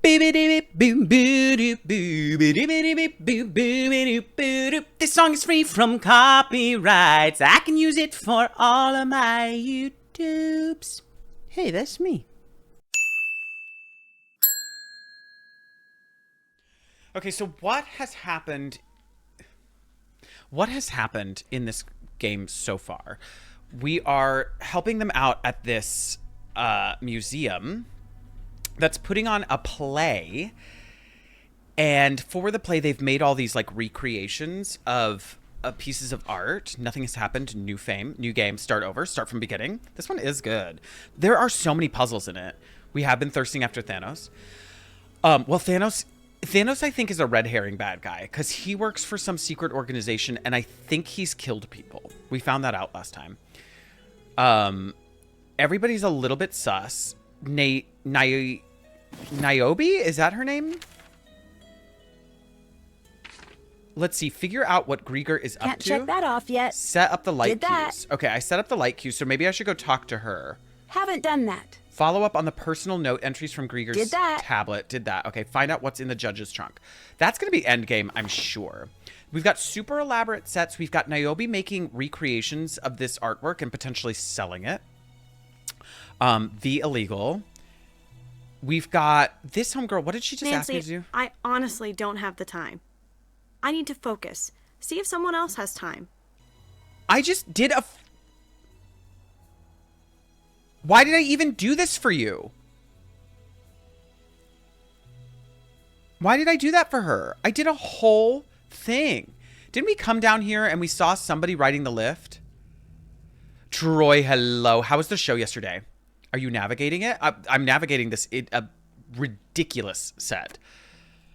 This song is free from copyrights. I can use it for all of my YouTubes. Hey, that's me. Okay, so what has happened? What has happened in this game so far? We are helping them out at this museum that's putting on a play. And for the play, they've made all these like recreations of pieces of art. Nothing has happened. New fame, new game, start over, start from beginning. This one is good. There are so many puzzles in it. We have been thirsting after Thanos. Well, Thanos, I think, is a red herring bad guy because he works for some secret organization, and I think he's killed people. We found that out last time. Everybody's a little bit sus. Niobe, is that her name? Let's see. Figure out what Grieger is up to. Can't check that off yet. Set up the light Did that. cues. Okay, I set up the light cues, so maybe I should go talk to her. Haven't done that. Follow up on the personal note entries from Grieger's Did that. tablet. Did that. Okay, find out what's in the judge's trunk. That's going to be endgame, I'm sure. We've got super elaborate sets. We've got Niobe making recreations of this artwork and potentially selling it. The illegal. We've got this homegirl. What did she just ask me to do? I honestly don't have the time. I need to focus. See if someone else has time. I just did a... Why did I even do this for you? Why did I do that for her? I did a whole thing. Didn't we come down here and we saw somebody riding the lift? Troy, hello. How was the show yesterday? Are you navigating it? I'm navigating this a ridiculous set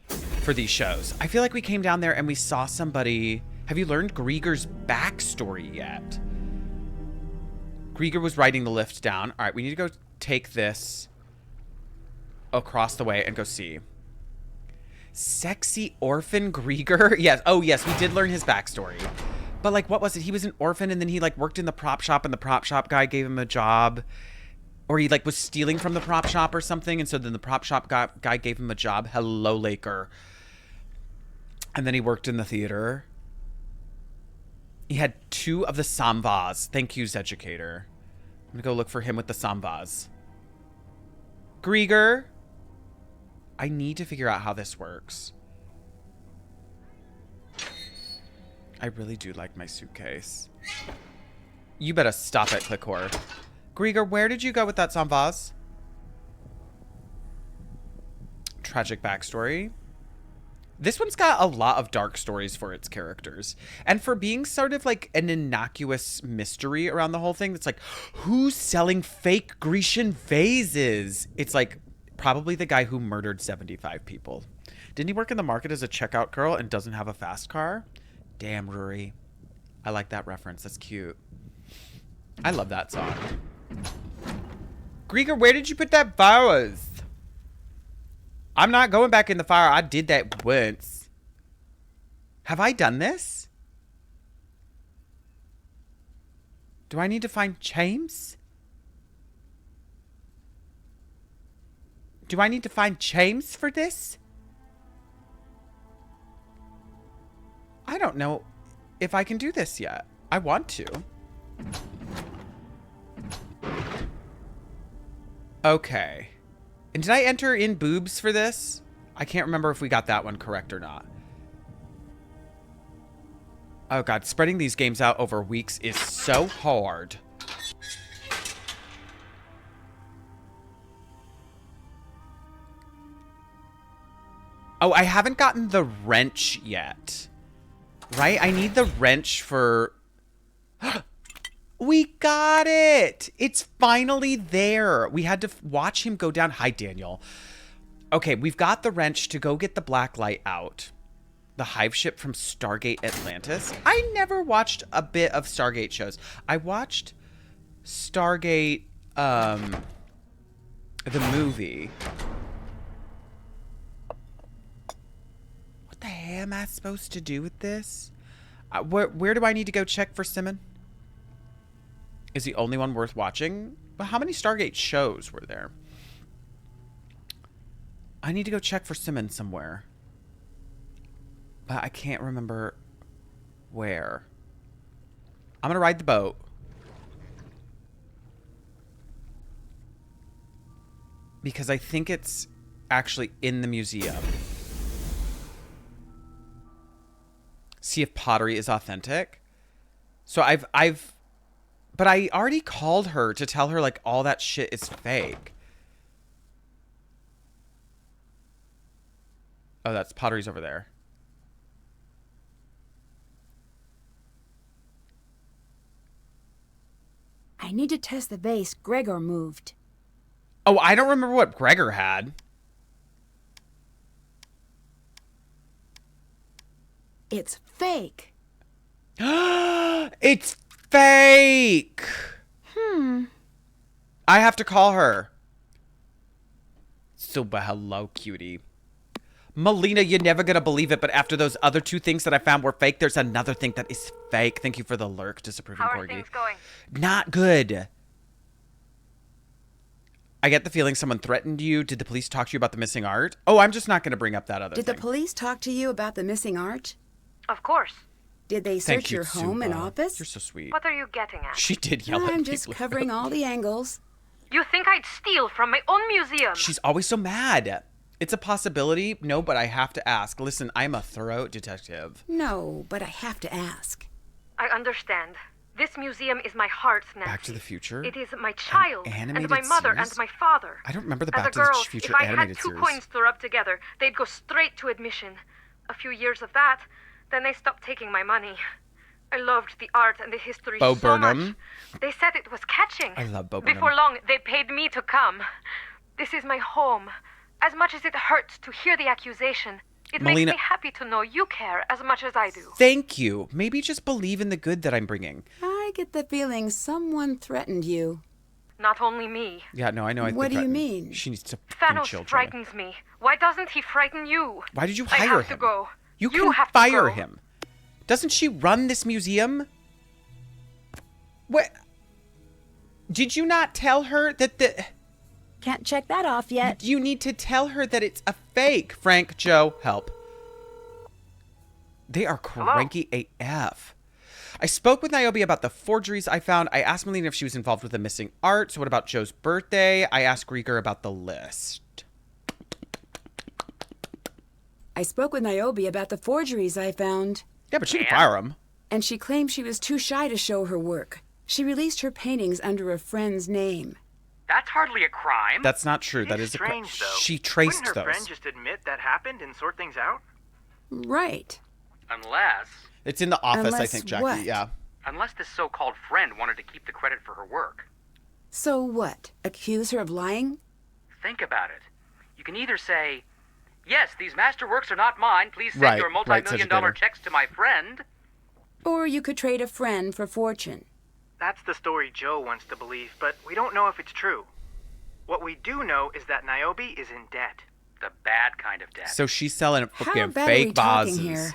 for these shows. I feel like we came down there and we saw somebody. Have you learned Grieger's backstory yet? Grieger was riding the lift down. All right, we need to go take this across the way and go see. Sexy orphan Grieger? Yes. Oh, yes, we did learn his backstory. But, like, what was it? He was an orphan and then he, like, worked in the prop shop and the prop shop guy gave him a job. Or he, like, was stealing from the prop shop or something. And so then the prop shop guy gave him a job. Hello, Laker. And then he worked in the theater. He had 2 of the samvas. Thank you, Educator. I'm going to go look for him with the samvas. Grieger. I need to figure out how this works. I really do like my suitcase. You better stop it, Clickor. Grieger, where did you go with that samvas? Tragic backstory. This one's got a lot of dark stories for its characters. And for being sort of like an innocuous mystery around the whole thing, it's like, who's selling fake Grecian vases? It's like probably the guy who murdered 75 people. Didn't he work in the market as a checkout girl and doesn't have a fast car? Damn, Rory. I like that reference. That's cute. I love that song. Grieger, where did you put that flowers? I'm not going back in the fire. I did that once. Have I done this? Do I need to find James? Do I need to find James for this? I don't know if I can do this yet. I want to. Okay. And did I enter in boobs for this? I can't remember if we got that one correct or not. Oh god, spreading these games out over weeks is so hard. Oh, I haven't gotten the wrench yet. Right? I need the wrench for... We got it! It's finally there. We had to watch him go down. Hi, Daniel. Okay, we've got the wrench to go get the black light out. The hive ship from Stargate Atlantis. I never watched a bit of Stargate shows. I watched Stargate, the movie. What the hell am I supposed to do with this? Where do I need to go check for Simon? Is the only one worth watching? But how many Stargate shows were there? I need to go check for Simmons somewhere. But I can't remember where. I'm going to ride the boat. Because I think it's actually in the museum. See if pottery is authentic. So but I already called her to tell her like all that shit is fake. Oh, that's pottery's over there. I need to test the vase Gregor moved. Oh, I don't remember what Gregor had. It's fake. It's fake. I have to call her. Super hello, cutie. Melina, you're never gonna believe it, but after those other two things that I found were fake, there's another thing that is fake. Thank you for the lurk, disapproving How are corgi. things going? Not good. I get the feeling someone threatened you. Did the police talk to you about the missing art? Oh, I'm just not gonna bring up that other Did thing. the police talk to you about the missing art? Of course. Did they Thank search you, your home and Suba. office? You're so sweet. What are you getting at? She did yell at me. I'm just covering all the angles. You think I'd steal from my own museum? She's always so mad. It's a possibility. No, but I have to ask. Listen, I'm a thorough detective. No, but I have to ask. I understand. This museum is my heart, Nancy. Back to the Future? It is my child, An and animated my mother, series? and my father. I don't remember the As Back a to the girl, Future if I animated had two series. coins to rub together, they'd go straight to admission. A few years of that, then they stopped taking my money. I loved the art and the history Bo so Burnham. much. They said it was catching. I love Bo Burnham. Before long, they paid me to come. This is my home. As much as it hurts to hear the accusation, it Melina- makes me happy to know you care as much as I do. Thank you. Maybe just believe in the good that I'm bringing. I get the feeling someone threatened you. Not only me. Yeah, no, I know. What do you mean? She needs to Thanos children. frightens me. Why doesn't he frighten you? Why did you I hire have to him? go. You can have to fire go. him. Doesn't she run this museum? What? Did you not tell her that the... Can't check that off yet. You need to tell her that it's a fake. Frank, Joe, help. They are cranky AF. I spoke with Niobe about the forgeries I found. I asked Melina if she was involved with the missing art. So what about Joe's birthday? I asked Rieger about the list. I spoke with Niobe about the forgeries I found, Yeah, but she can fire him. and she claimed she was too shy to show her work. She released her paintings under a friend's name. That's hardly a crime. That's not true. That It's is strange, though. She traced Wouldn't her those. friend just admit that happened and sort things out? Right. Unless It's in the office, I Unless think, Jackie. what? Yeah. this so-called friend wanted to keep the credit for her work. So what? Accuse her of lying? Think about it. You can either say, yes, these masterworks are not mine. Please send Right, your right, multi-million dollar Sedgebaiter. checks to my friend. Or you could trade a friend for fortune. That's the story Joe wants to believe, but we don't know if it's true. What we do know is that Niobe is in debt. The bad kind of debt. So she's selling How fucking bad are we fake talking vases. here?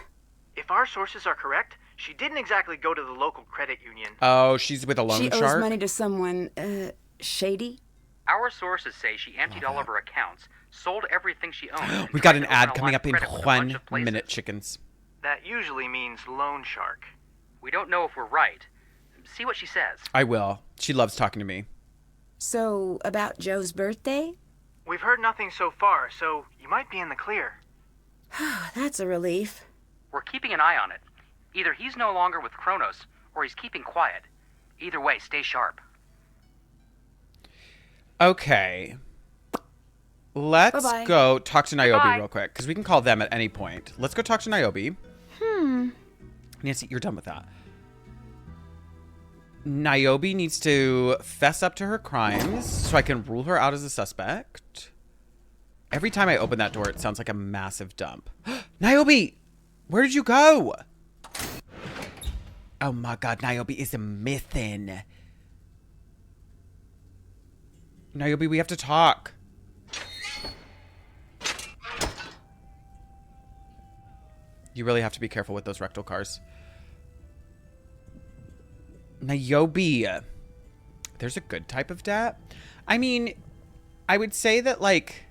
If our sources are correct, she didn't exactly go to the local credit union. Oh, she's with a loan She owes shark? money to someone, shady? Our sources say she emptied all of her accounts, sold everything she owned. and We've got tried an to ad open a coming line up of in credit with a 1 bunch of places. minute, chickens. That usually means loan shark. We don't know if we're right. See what she says. I will. She loves talking to me. So, about Joe's birthday? We've heard nothing so far, so you might be in the clear. That's a relief. We're keeping an eye on it. Either he's no longer with Kronos, or he's keeping quiet. Either way, stay sharp. Okay. Let's Bye-bye. go talk to Niobe Bye. real quick, because we can call them at any point. Let's go talk to Niobe. Nancy, you're done with that. Niobe needs to fess up to her crimes so I can rule her out as a suspect. Every time I open that door, it sounds like a massive dump. Niobe! Where did you go? Oh my god, Niobe is missing. Niobe, we have to talk. You really have to be careful with those rectal cars. Niobe. There's a good type of debt. I mean, I would say that, like,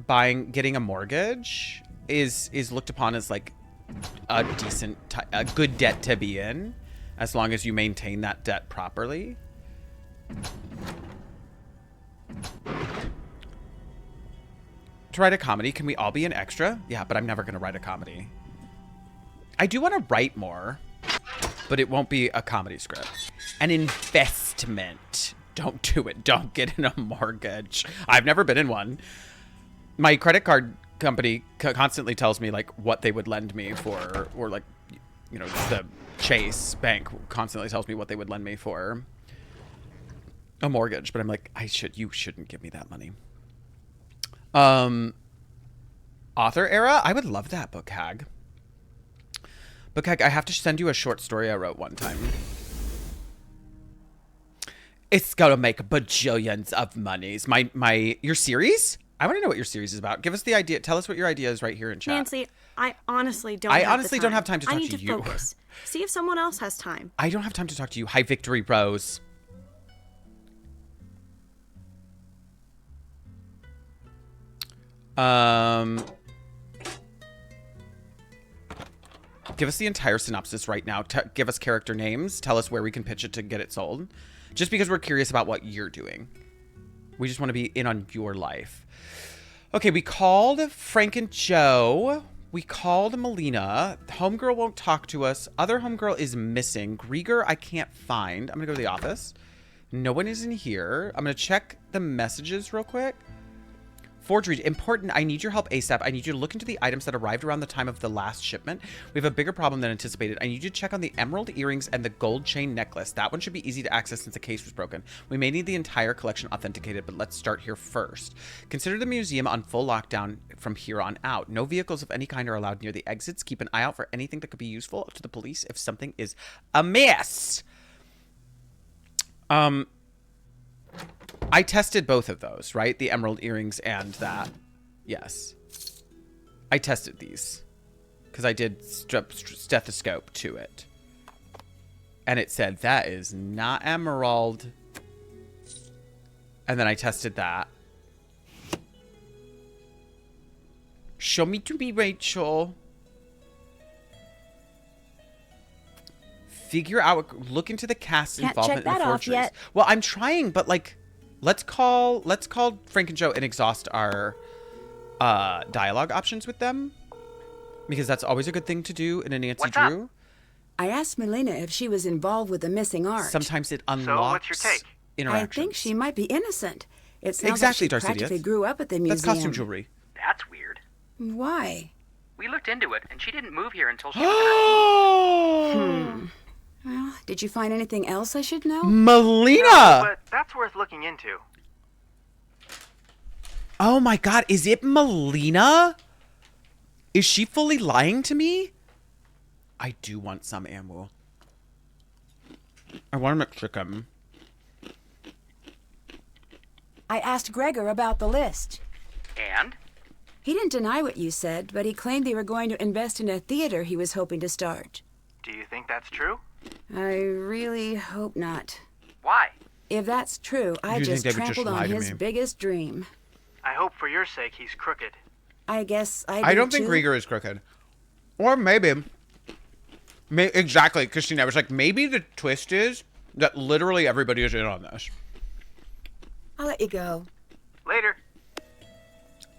getting a mortgage is looked upon as like a a good debt to be in, as long as you maintain that debt properly. To write a comedy, can we all be an extra? Yeah, but I'm never going to write a comedy. I do want to write more, but it won't be a comedy script. An investment. Don't do it. Don't get in a mortgage. I've never been in one. My credit card company constantly tells me like what they would lend me for, or like, you know, the Chase bank constantly tells me what they would lend me for a mortgage, but I'm like, you shouldn't give me that money. Author era? I would love that, Book Hag. Book Hag, I have to send you a short story I wrote one time. It's gonna make bajillions of monies. Your series? I want to know what your series is about. Give us the idea. Tell us what your idea is right here in chat. Nancy, I honestly don't have time to talk to you. I need to focus. See if someone else has time. I don't have time to talk to you. Hi, Victory Rose. Give us the entire synopsis right now. Give us character names. Tell us where we can pitch it to get it sold. Just because we're curious about what you're doing. We just want to be in on your life. Okay, we called Frank and Joe. We called Melina. Homegirl won't talk to us. Other homegirl is missing. Grieger, I can't find. I'm going to go to the office. No one is in here. I'm going to check the messages real quick. Forgery, important. I need your help ASAP. I need you to look into the items that arrived around the time of the last shipment. We have a bigger problem than anticipated. I need you to check on the emerald earrings and the gold chain necklace. That one should be easy to access since the case was broken. We may need the entire collection authenticated, but let's start here first. Consider the museum on full lockdown from here on out. No vehicles of any kind are allowed near the exits. Keep an eye out for anything that could be useful to the police if something is amiss. I tested both of those, right? The emerald earrings and that. Yes. I tested these. Because I did stethoscope to it. And it said, that is not emerald. And then I tested that. Show me to be Rachel. Figure out, look into the cast's involvement in the forgeries. Yet. Well, I'm trying, but like... Let's call Frank and Joe and exhaust our dialogue options with them, because that's always a good thing to do in a Nancy Drew. Up? I asked Melina if she was involved with the missing art. Sometimes it unlocks. So what's your take? Interactions. I think she might be innocent. It sounds exactly, like she practically grew up at the museum. That's costume jewelry. That's weird. Why? We looked into it, and she didn't move here until she was Well, did you find anything else I should know? Melina! No, but that's worth looking into. Oh my god, is it Melina? Is she fully lying to me? I do want some ammo. I want to make chicken. I asked Gregor about the list. And? He didn't deny what you said, but he claimed they were going to invest in a theater he was hoping to start. Do you think that's true? I really hope not. Why? If that's true, I just trampled on his biggest dream. I hope for your sake he's crooked. I guess I do I don't think Grieger is crooked. Or maybe. Exactly, Christina was like, maybe the twist is that literally everybody is in on this. I'll let you go. Later.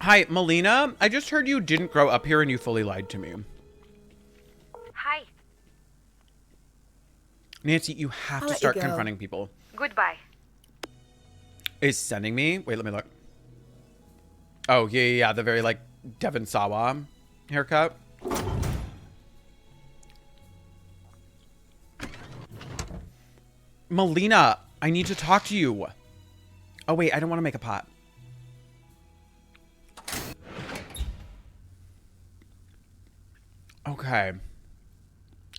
Hi, Melina. I just heard you didn't grow up here and you fully lied to me. Hi. Nancy, you have to start confronting people. Goodbye. Is sending me? Wait, let me look. Oh, yeah. The very, like, Devon Sawa haircut. Melina, I need to talk to you. Oh, wait, I don't want to make a pot. Okay.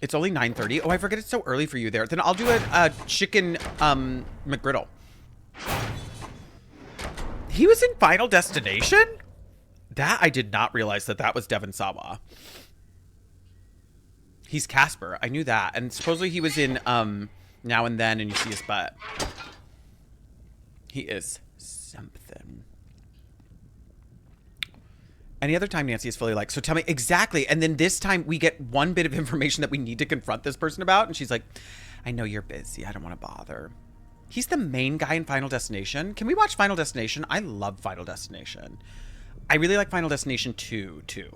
It's only 9:30. Oh, I forget it's so early for you there. Then I'll do a chicken McGriddle. He was in Final Destination? That I did not realize that was Devon Sawa. He's Casper. I knew that. And supposedly he was in Now and Then, and you see his butt. He is something. Any other time Nancy is fully like, so tell me exactly. And then this time we get one bit of information that we need to confront this person about. And she's like, I know you're busy. I don't want to bother. He's the main guy in Final Destination. Can we watch Final Destination? I love Final Destination. I really like Final Destination 2, too.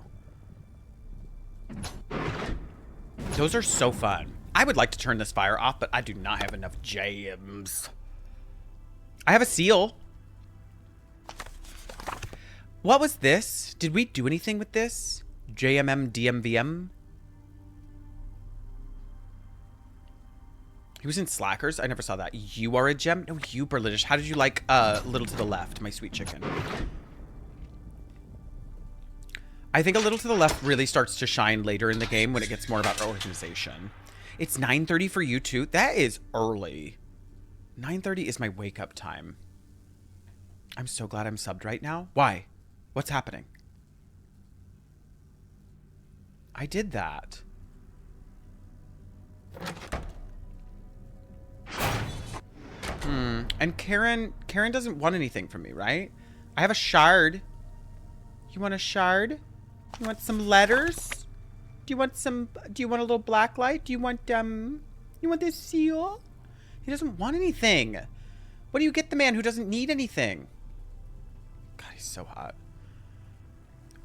Those are so fun. I would like to turn this fire off, but I do not have enough jams. I have a seal. What was this? Did we do anything with this? JMM DMVM? He was in Slackers. I never saw that. You are a gem? No, you, Berlitish. How did you like Little to the Left, my sweet chicken? I think A Little to the Left really starts to shine later in the game when it gets more about organization. It's 9:30 for you too. That is early. 9:30 is my wake up time. I'm so glad I'm subbed right now. Why? What's happening? I did that. And Karen doesn't want anything from me, right? I have a shard. You want a shard? You want some letters? Do you want a little black light? Do you want this seal? He doesn't want anything. What do you get the man who doesn't need anything? God, he's so hot.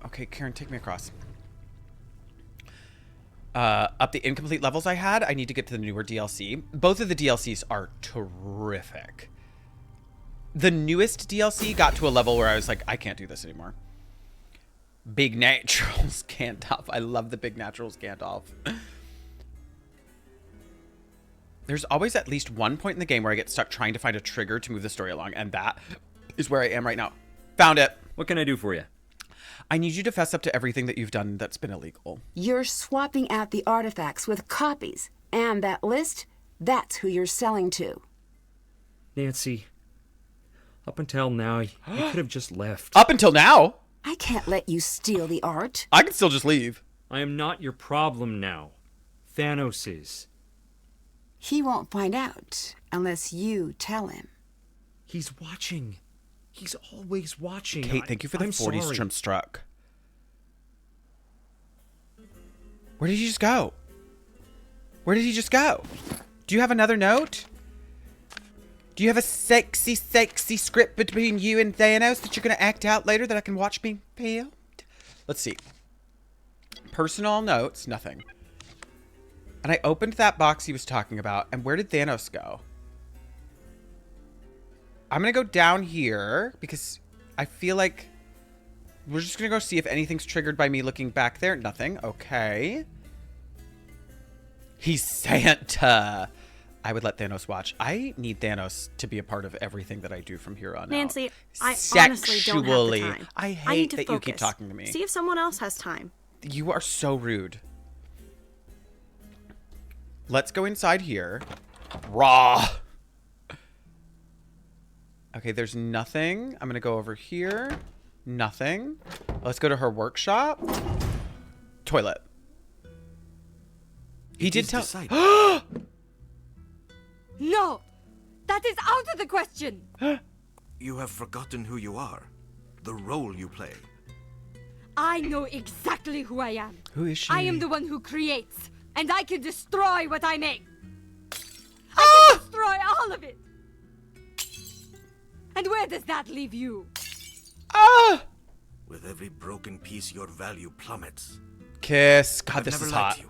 Okay, Karen, take me across. Up the incomplete levels I had, I need to get to the newer DLC. Both of the DLCs are terrific. The newest DLC got to a level where I was like, I can't do this anymore. Big Naturals Gandalf. I love the Big Naturals Gandalf. There's always at least one point in the game where I get stuck trying to find a trigger to move the story along, and that is where I am right now. Found it. What can I do for you? I need you to fess up to everything that you've done that's been illegal. You're swapping out the artifacts with copies. And that list, that's who you're selling to. Nancy, up until now, you could have just left. Up until now? I can't let you steal the art. I can still just leave. I am not your problem now. Thanos is. He won't find out unless you tell him. He's watching. He's always watching. Kate, thank you for the I'm 40s sorry. trim struck. Where did he just go? Where did he just go? Do you have another note? Do you have a sexy, sexy script between you and Thanos that you're going to act out later that I can watch being filmed? Let's see. Personal notes, nothing. And I opened that box he was talking about, and where did Thanos go? I'm going to go down here because I feel like we're just going to go see if anything's triggered by me looking back there. Nothing. Okay. He's Santa. I would let Thanos watch. I need Thanos to be a part of everything that I do from here on Nancy, out. I honestly don't have the time. I need hate to that focus. you keep talking to me. See if someone else has time. You are so rude. Let's go inside here. Raw. Okay, there's nothing. I'm going to go over here. Nothing. Let's go to her workshop. Toilet. He did tell... No! That is out of the question! You have forgotten who you are. The role you play. I know exactly who I am. Who is she? I am the one who creates, and I can destroy what I make. I can destroy all of it! And where does that leave you? Ah! With every broken piece, your value plummets. Kiss. God, I've this never is liked hot. you.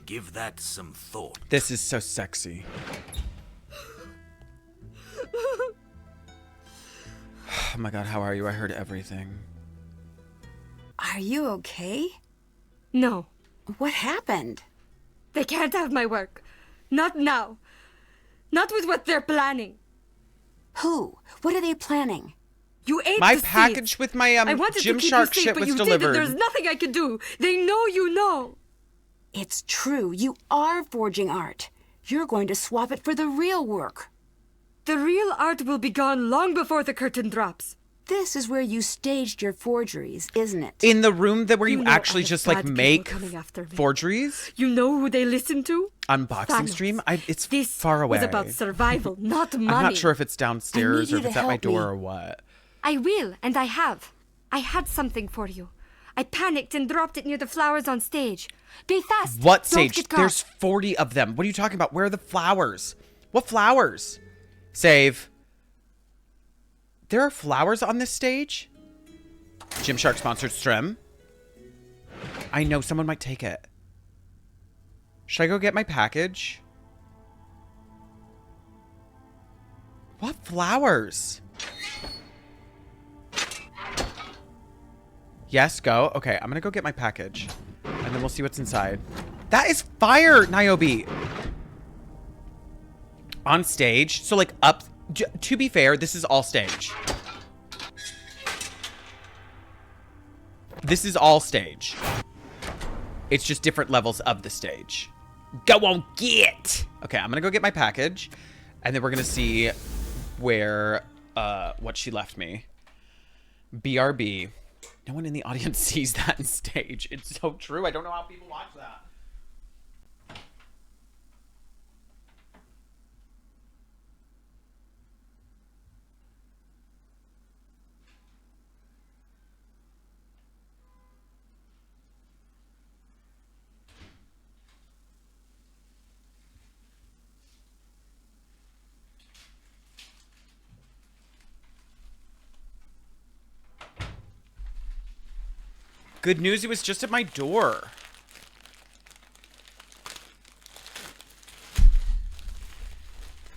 Give that some thought. This is so sexy. Oh my god, how are you? I heard everything. Are you okay? No, What happened? they can't have my work. Not now. Not with what they're planning. Who? What are they planning? You ate My the package seeds. with my I wanted to keep Gymshark you safe, shit but was you delivered. didn't. There's nothing I can do. They know you know. It's true. You are forging art. You're going to swap it for the real work. The real art will be gone long before the curtain drops. This is where you staged your forgeries, isn't it? In the room that where you know actually I have just like bad people make coming after me. forgeries? You know who they listen to? Unboxing Thanos. stream? It's This far away. was about survival, not money. I'm not sure if it's downstairs you or if to it's at my help door me. or what. I will, and I have. I had something for you. I panicked and dropped it near the flowers on stage. Be fast. What Don't stage? get caught. There's 40 of them. What are you talking about? Where are the flowers? What flowers? Save. There are flowers on this stage? Gymshark sponsored stream. I know someone might take it. Should I go get my package? What flowers? Yes, go. Okay, I'm gonna go get my package. And then we'll see what's inside. That is fire, Niobe! On stage. So, like, up... To be fair, this is all stage. This is all stage. It's just different levels of the stage. Go on, get! Okay, I'm gonna go get my package. And then we're gonna see where... what she left me. BRB. No one in the audience sees that in stage. It's so true. I don't know how people watch that. Good news, it was just at my door.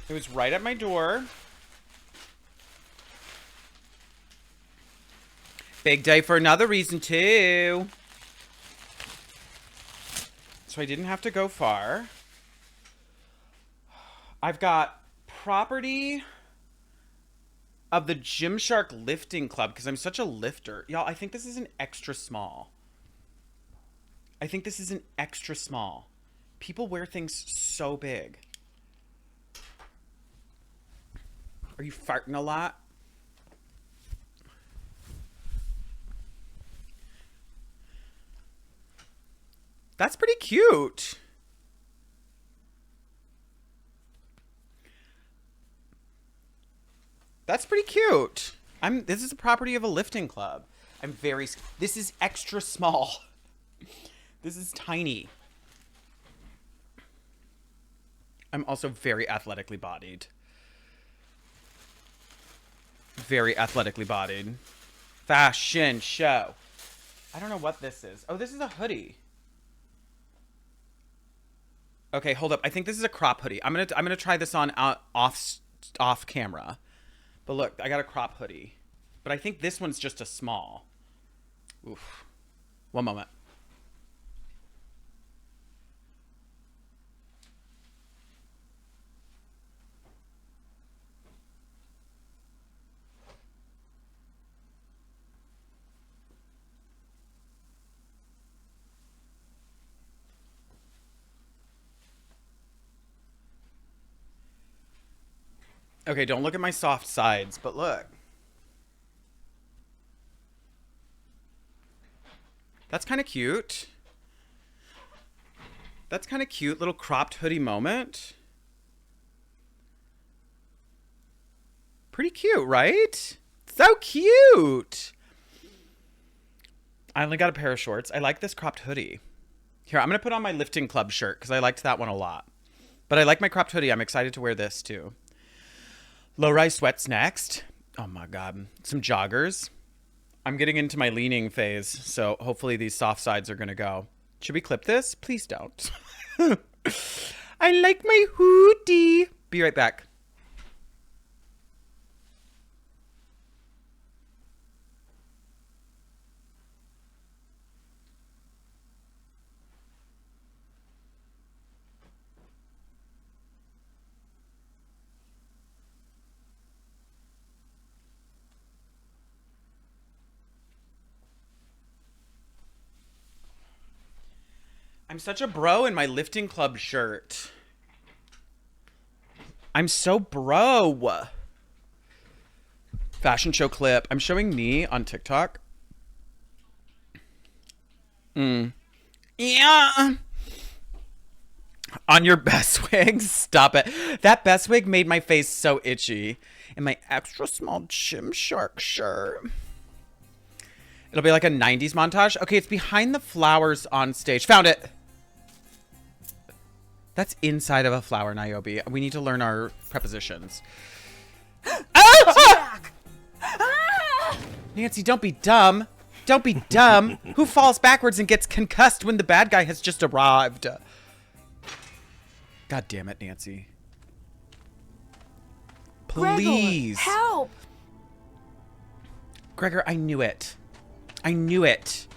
It was right at my door. Big day for another reason, too. So I didn't have to go far. I've got property of the Gymshark lifting club because I'm such a lifter. Y'all, I think this is an extra small. I think this is an extra small. People wear things so big. Are you farting a lot? That's pretty cute. That's pretty cute. This is the property of a lifting club. This is extra small. This is tiny. I'm also very athletically bodied. Very athletically bodied. Fashion show. I don't know what this is. Oh, this is a hoodie. Okay, hold up. I think this is a crop hoodie. I'm gonna try this on off camera. But look, I got a crop hoodie. But I think this one's just a small. Oof. One moment. Okay, don't look at my soft sides, but look. That's kind of cute. That's kind of cute. Little cropped hoodie moment. Pretty cute, right? So cute. I only got a pair of shorts. I like this cropped hoodie. Here, I'm going to put on my lifting club shirt because I liked that one a lot. But I like my cropped hoodie. I'm excited to wear this too. Low-rise sweats next. Oh my God. Some joggers. I'm getting into my leaning phase, so hopefully these soft sides are going to go. Should we clip this? Please don't. I like my hoodie. Be right back. I'm such a bro in my lifting club shirt. I'm so bro. Fashion show clip. I'm showing knee on TikTok. Yeah. On your best wig? Stop it. That best wig made my face so itchy. In my extra small Gymshark shirt. It'll be like a 90s montage. Okay, it's behind the flowers on stage. Found it. That's inside of a flower, Niobe. We need to learn our prepositions. Nancy, don't be dumb. Don't be dumb. Who falls backwards and gets concussed when the bad guy has just arrived? God damn it, Nancy. Please. Gregor, help! Gregor, I knew it. I knew it.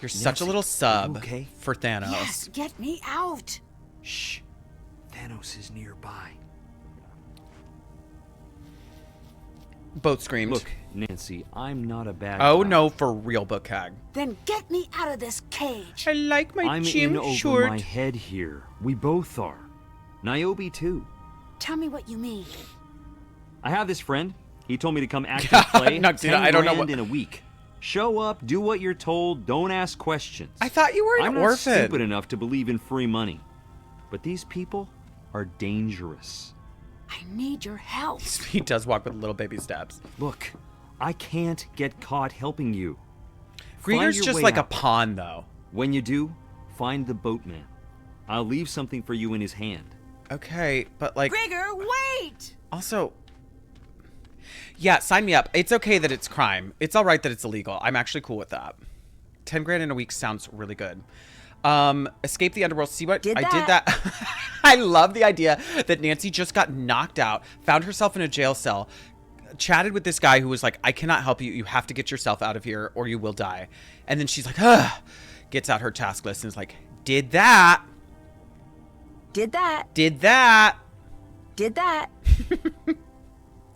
You're such a little sub okay? for Thanos. Yes, get me out! Shh. Thanos is nearby. Both screamed. Look, Nancy, I'm not a bad Oh guy. no, for real, book hag. Then get me out of this cage! I like my I'm gym in over short. my head here. We both are. Niobe too. Tell me what you mean. I have this friend. He told me to come actually play. No, 10 I don't know grand what- in a week. Show up, do what you're told, don't ask questions. I thought you were an I'm not orphan. stupid enough to believe in free money. But these people are dangerous. I need your help. He does walk with little baby steps. Look, I can't get caught helping you. Find Gregor's your just way like a out. pawn, though. When you do, find the boatman. I'll leave something for you in his hand. Okay, but like, Gregor, wait! also, yeah, sign me up. It's okay that it's crime. It's all right that it's illegal. I'm actually cool with that. 10 grand in a week sounds really good. Escape the underworld. See what Did I did that. I love the idea that Nancy just got knocked out, found herself in a jail cell, chatted with this guy who was like, I cannot help you. You have to get yourself out of here or you will die. And then she's like, ugh, gets out her task list and is like, did that. Did that. Did that. Did that.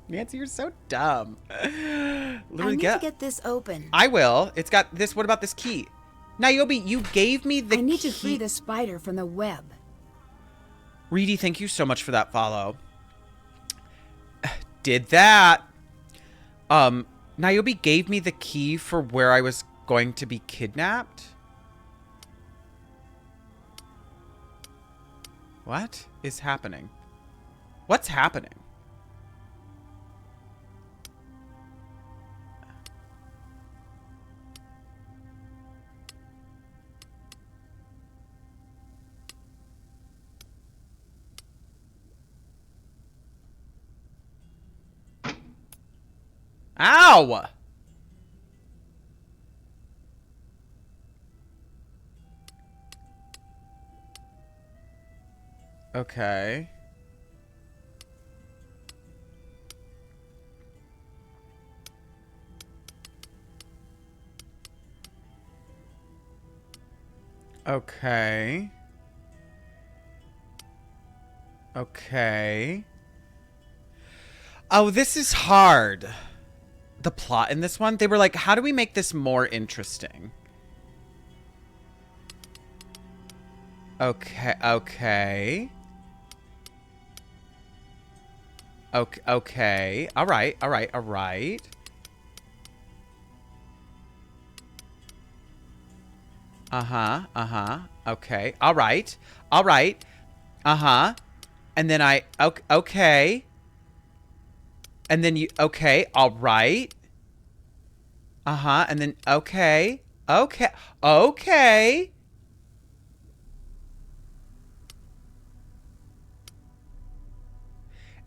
Nancy, you're so dumb. I Literally need to get this open. I will. It's got this. What about this key? Niobe, you gave me the I need key. to free the spider from the web. Reedy, thank you so much for that follow. Did that. Niobe gave me the key for where I was going to be kidnapped. What is happening? What's happening? Ow! Okay. Okay. Okay. Oh, this is hard. The plot in this one, they were like, how do we make this more interesting? Okay, okay. Okay, okay. All right, all right, all right. Uh-huh, uh-huh. Okay. All right. All right. Uh-huh. And then okay. And then you, okay, all right. Uh-huh, and then, okay. Okay. Okay.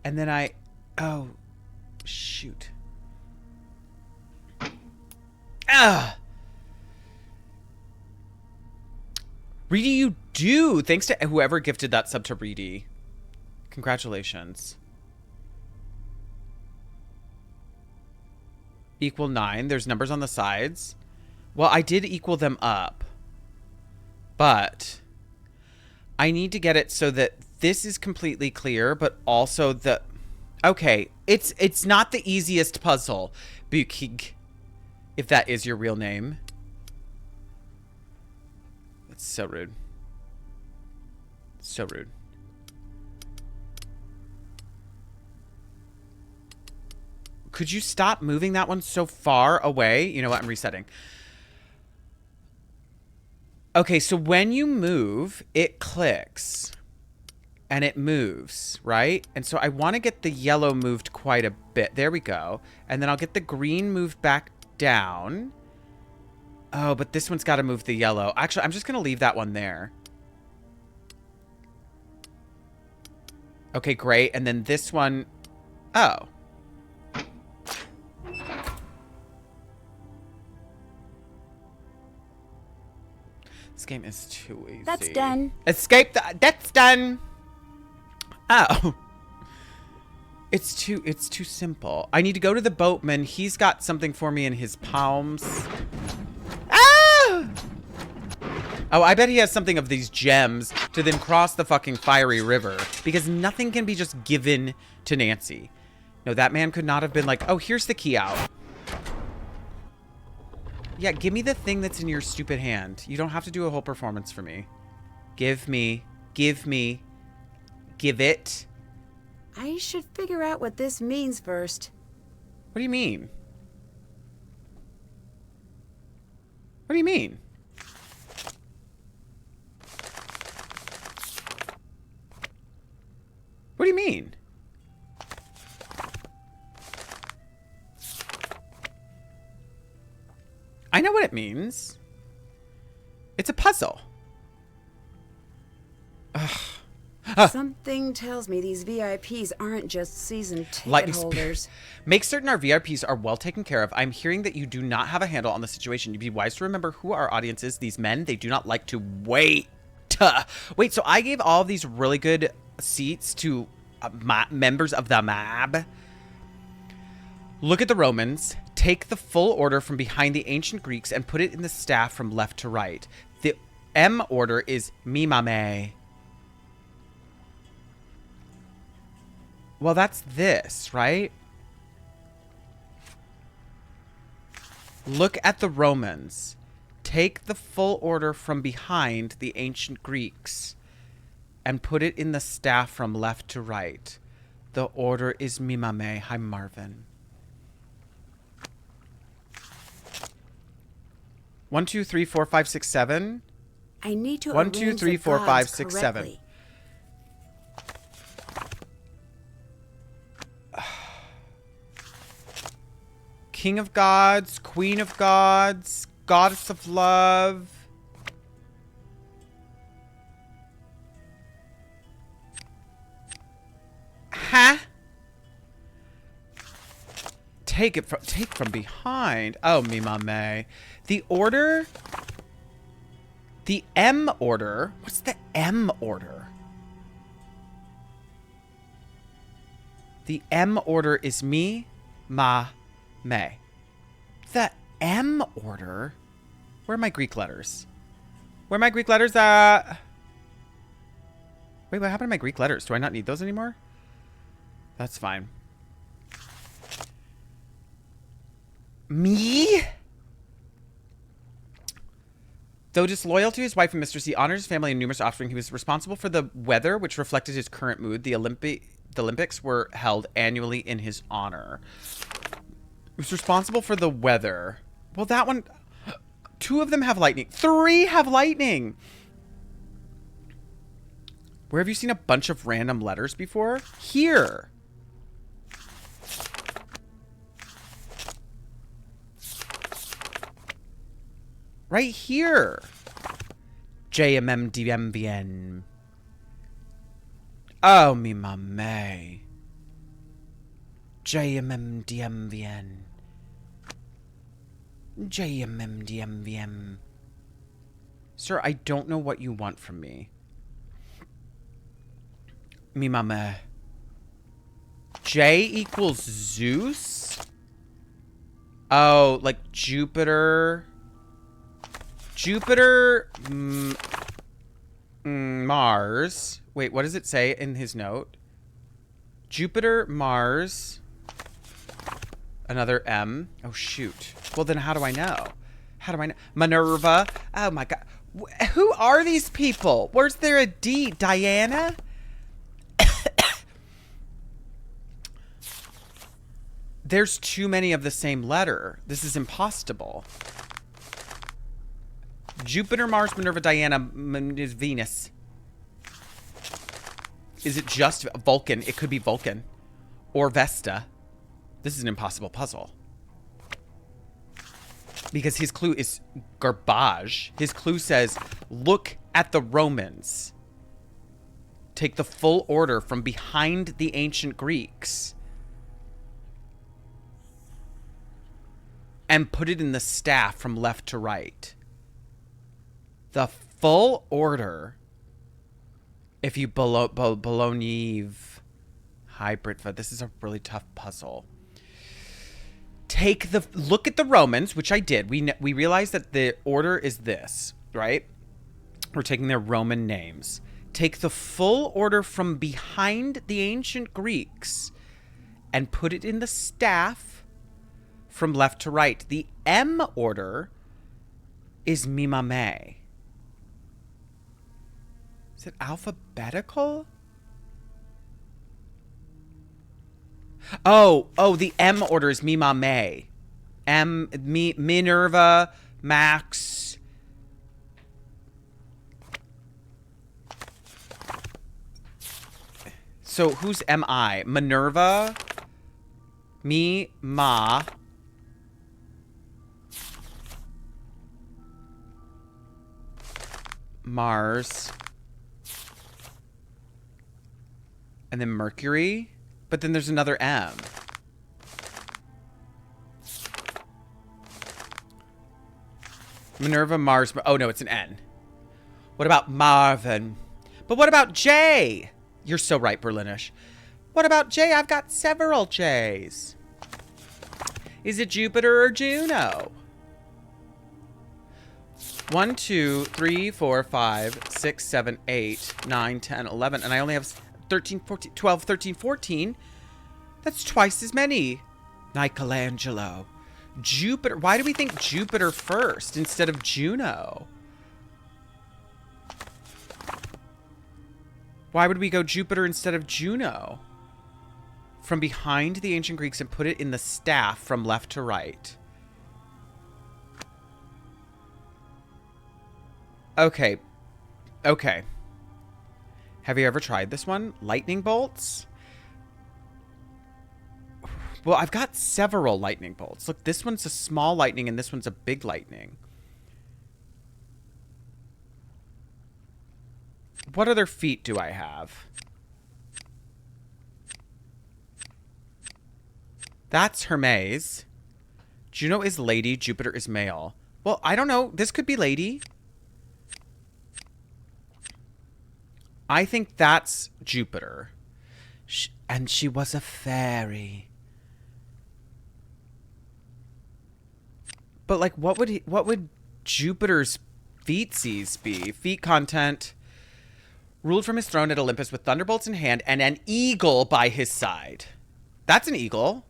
And then oh, shoot. Ah! Reedy, you do. Thanks to whoever gifted that sub to Reedy. Congratulations. Equal 9. There's numbers on the sides. Well, I did equal them up. But I need to get it so that this is completely clear, but also the... Okay, it's not the easiest puzzle, Bukig, if that is your real name. That's so rude. So rude. Could you stop moving that one so far away? You know what? I'm resetting. Okay, so when you move, it clicks. And it moves, right? And so I want to get the yellow moved quite a bit. There we go. And then I'll get the green moved back down. Oh, but this one's got to move the yellow. Actually, I'm just going to leave that one there. Okay, great. And then this one... Oh. This game is too easy. That's done. Escape that's done. Oh. It's too simple. I need to go to the boatman. He's got something for me in his palms. Ah! Oh, I bet he has something of these gems to then cross the fucking fiery river. Because nothing can be just given to Nancy. No, that man could not have been like, oh, here's the key out. Yeah, give me the thing that's in your stupid hand. You don't have to do a whole performance for me. Give me. Give it. I should figure out what this means first. What do you mean? What do you mean? What do you mean? I know what it means. It's a puzzle. Ugh. Something tells me these VIPs aren't just season ticket Lightning holders. Make certain our VIPs are well taken care of. I'm hearing that you do not have a handle on the situation. You'd be wise to remember who our audience is. These men, they do not like to wait. Wait, so I gave all of these really good seats to members of the MAB. Look at the Romans. Take the full order from behind the ancient Greeks and put it in the staff from left to right. The M order is mimame. Well, that's this, right? Look at the Romans. Take the full order from behind the ancient Greeks and put it in the staff from left to right. The order is mimame. Hi, Marvin. 1, 2, 3, 4, 5, 6, 7. I need to 1, 2, 3, 4, 5, 6, 7. King of Gods, Queen of Gods, Goddess of Love. Huh? Take from behind. Oh, mimame. The order? The M order? What's the M order? The M order is me, ma, me. The M order? Where are my Greek letters? Where are my Greek letters at? Wait, what happened to my Greek letters? Do I not need those anymore? That's fine. Me? Though disloyal to his wife and mistress, he honored his family and numerous offspring. He was responsible for the weather, which reflected his current mood. The Olympics were held annually in his honor. He was responsible for the weather. Well, that one... 2 of them have lightning. 3 have lightning! Where have you seen a bunch of random letters before? Here! Right here. JMMDMVN. Oh, mi mame. JMMDMVN. JMMDMVN. Sir, I don't know what you want from me. Mi mame. J equals Zeus? Oh, like Jupiter... Jupiter, Mars. Wait, what does it say in his note? Jupiter, Mars. Another M. Oh, shoot. Well, then how do I know? How do I know? Minerva. Oh, my God. Who are these people? Where's there a D? Diana? There's too many of the same letter. This is impossible. Jupiter, Mars, Minerva, Diana, Venus. Is it just Vulcan? It could be Vulcan. Or Vesta. This is an impossible puzzle. Because his clue is garbage. His clue says, look at the Romans. Take the full order from behind the ancient Greeks. And put it in the staff from left to right. The full order. If you Bologna hybrid, this is a really tough puzzle. Look at the Romans, which I did. We realized that the order is this, right? We're taking their Roman names. Take the full order from behind the ancient Greeks and put it in the staff from left to right. The M order is Mimame. Is it alphabetical? Oh, the M order is Mimame. Minerva, Max. So who's M-I? Minerva, Mars, and then Mercury, but then there's another M. Minerva, Mars, oh no, it's an N. What about Marvin? But what about J? You're so right, Berlinish. What about J? I've got several J's. Is it Jupiter or Juno? 1, 2, 3, 4, 5, 6, 7, 8, 9, 10, 11. And I only have 13, 14, 12, 13, 14. That's twice as many. Michelangelo. Jupiter. Why do we think Jupiter first instead of Juno? Why would we go Jupiter instead of Juno? From behind the ancient Greeks and put it in the staff from left to right. Okay. Okay. Have you ever tried this one? Lightning bolts? Well, I've got several lightning bolts. Look, this one's a small lightning and this one's a big lightning. What other feet do I have? That's Hermes. Juno is lady. Jupiter is male. Well, I don't know. This could be lady. I think that's Jupiter. And she was a fairy. But like, what would Jupiter's feetsies be? Feet content. Ruled from his throne at Olympus with thunderbolts in hand and an eagle by his side. That's an eagle.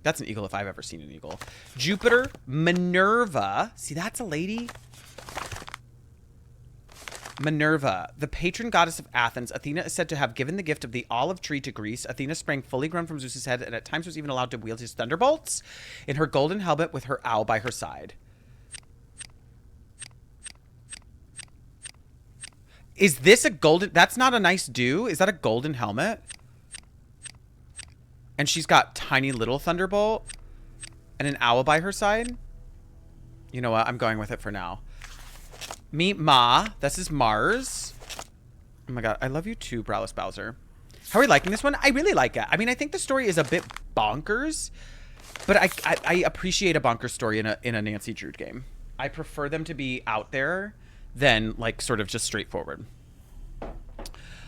That's an eagle if I've ever seen an eagle. Jupiter, Minerva. See, that's a lady. Minerva, the patron goddess of Athens, Athena is said to have given the gift of the olive tree to Greece. Athena sprang fully grown from Zeus's head and at times was even allowed to wield his thunderbolts in her golden helmet with her owl by her side. Is this a golden... That's not a nice dew. Is that a golden helmet? And she's got tiny little thunderbolt and an owl by her side. You know what? I'm going with it for now. Meet Ma. This is Mars. Oh my god. I love you too, Browless Bowser. How are we liking this one? I really like it. I mean, I think the story is a bit bonkers, but I appreciate a bonkers story in a Nancy Drew game. I prefer them to be out there than like sort of just straightforward.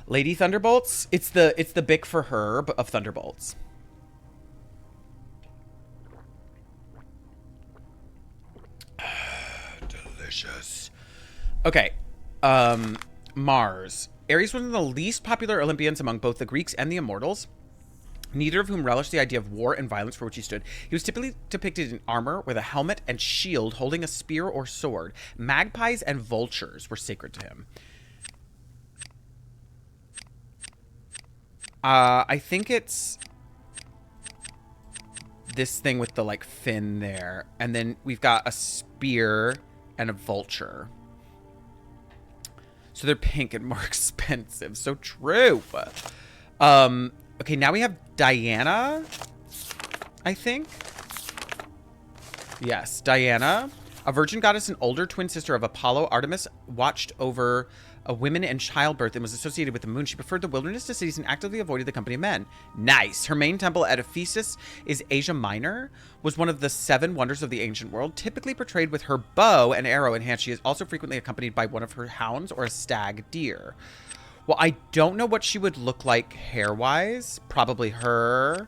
Lady Thunderbolts. It's the Bic for her of Thunderbolts. Delicious. Okay. Mars. Ares was one of the least popular Olympians among both the Greeks and the immortals, neither of whom relished the idea of war and violence for which he stood. He was typically depicted in armor with a helmet and shield, holding a spear or sword. Magpies and vultures were sacred to him. I think it's this thing with the like fin there, and then we've got a spear and a vulture. So they're pink and more expensive. So true. Okay, now we have Diana, I think. Yes. Diana, a virgin goddess and older twin sister of Apollo, Artemis, watched over women and childbirth and was associated with the moon. She preferred the wilderness to cities and actively avoided the company of men. Nice. Her main temple at Ephesus is Asia Minor, was one of the 7 wonders of the ancient world, typically portrayed with her bow and arrow in hand. She is also frequently accompanied by one of her hounds or a stag deer. Well, I don't know what she would look like hair-wise. Probably her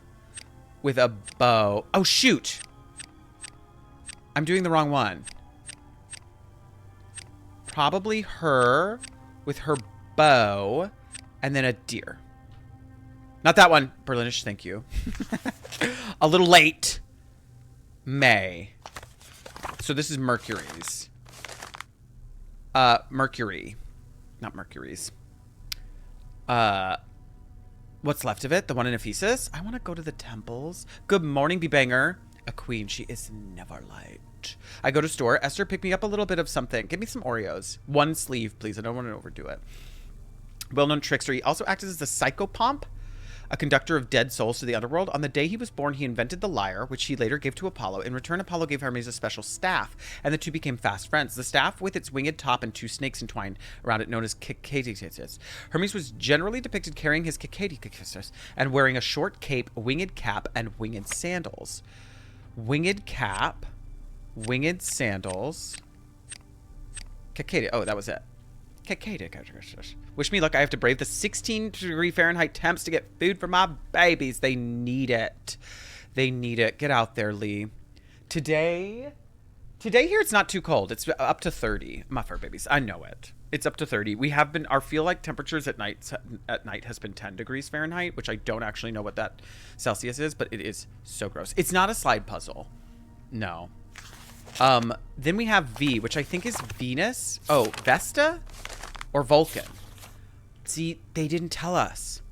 with a bow. Oh, shoot. I'm doing the wrong one. Probably her with her bow and then a deer. Not that one. Berlinish, thank you. A little late. May. So this is Mercury's. Mercury. Not Mercury's. What's left of it? The one in Ephesus? I want to go to the temples. Good morning, Bebanger. A queen. She is never late. I go to store. Esther, pick me up a little bit of something. Give me some Oreos. 1 sleeve, please. I don't want to overdo it. Well-known trickster. He also acted as the psychopomp, a conductor of dead souls to the underworld. On the day he was born, he invented the lyre, which he later gave to Apollo. In return, Apollo gave Hermes a special staff, and the two became fast friends. The staff, with its winged top and 2 snakes entwined around it, known as Kykaitis. Hermes was generally depicted carrying his Kykaitis and wearing a short cape, winged cap, and winged sandals. Winged cap, winged sandals. Kykaitis. Oh, that was it. Kykaitis. Wish me luck. I have to brave the 16-degree Fahrenheit temps to get food for my babies. They need it. They need it. Get out there, Lee. Today here it's not too cold. It's up to 30. My fur babies. I know it. It's up to 30. We have been, our feel like temperatures at night has been 10 degrees Fahrenheit, which I don't actually know what that Celsius is, but it is so gross. It's not a slide puzzle. No. Then we have V, which I think is Venus. Oh, Vesta or Vulcan. See, they didn't tell us.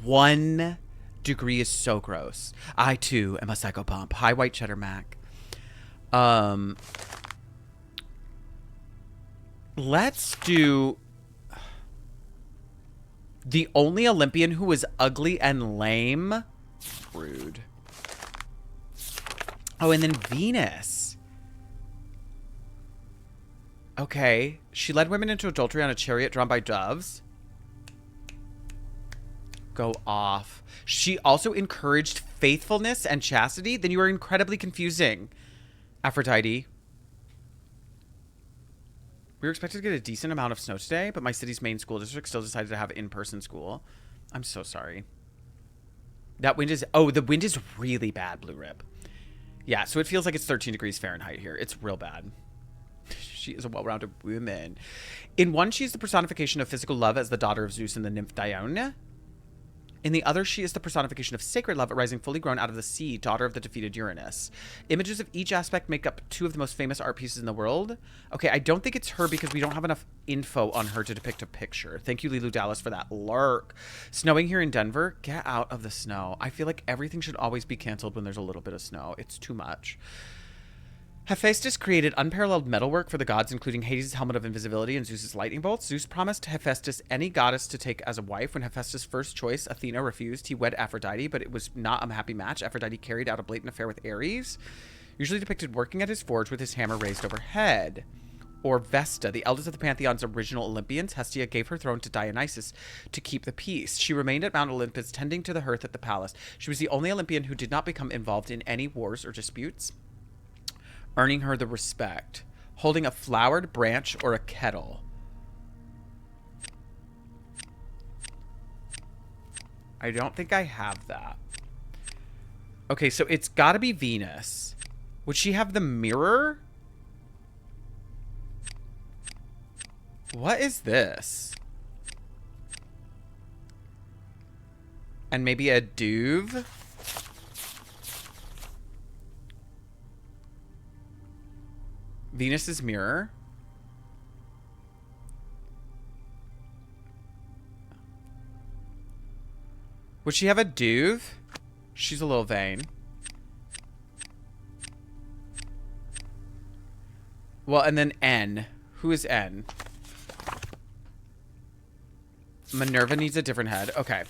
1 degree is so gross. I, too, am a psychopomp. Hi, White Cheddar Mac. Let's do the only Olympian who was ugly and lame. Rude. Oh, and then Venus. Okay. She led women into adultery on a chariot drawn by doves. Go off. She also encouraged faithfulness and chastity. Then you are incredibly confusing, Aphrodite. We were expected to get a decent amount of snow today, but my city's main school district still decided to have in-person school. I'm so sorry. That wind is... Oh, the wind is really bad, Blue Rip. Yeah, so it feels like it's 13 degrees Fahrenheit here. It's real bad. She is a well-rounded woman. In one, she is the personification of physical love as the daughter of Zeus and the nymph Dione. In the other, she is the personification of sacred love arising fully grown out of the sea, daughter of the defeated Uranus. Images of each aspect make up 2 of the most famous art pieces in the world. Okay, I don't think it's her because we don't have enough info on her to depict a picture. Thank you, Lilu Dallas, for that lurk. Snowing here in Denver. Get out of the snow. I feel like everything should always be canceled when there's a little bit of snow. It's too much. Hephaestus created unparalleled metalwork for the gods, including Hades' helmet of invisibility and Zeus' lightning bolts. Zeus promised Hephaestus any goddess to take as a wife. When Hephaestus' first choice, Athena, refused, he wed Aphrodite, but it was not a happy match. Aphrodite carried out a blatant affair with Ares, usually depicted working at his forge with his hammer raised overhead. Or Vesta, the eldest of the Pantheon's original Olympians, Hestia gave her throne to Dionysus to keep the peace. She remained at Mount Olympus, tending to the hearth at the palace. She was the only Olympian who did not become involved in any wars or disputes, earning her the respect. Holding a flowered branch or a kettle. I don't think I have that. Okay, so it's gotta be Venus. Would she have the mirror? What is this? And maybe a duve? Venus's mirror. Would she have a duve? She's a little vain. Well, and then N. Who is N? Minerva needs a different head. Okay.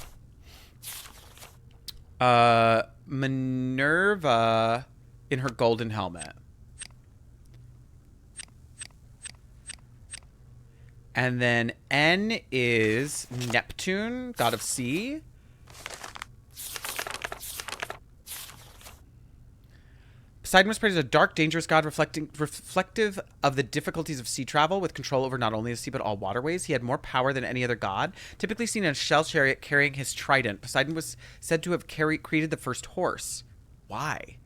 Minerva in her golden helmet. And then N is Neptune, god of sea. Poseidon was praised as a dark, dangerous god reflective of the difficulties of sea travel with control over not only the sea but all waterways. He had more power than any other god, typically seen in a shell chariot carrying his trident. Poseidon was said to have created the first horse. Why?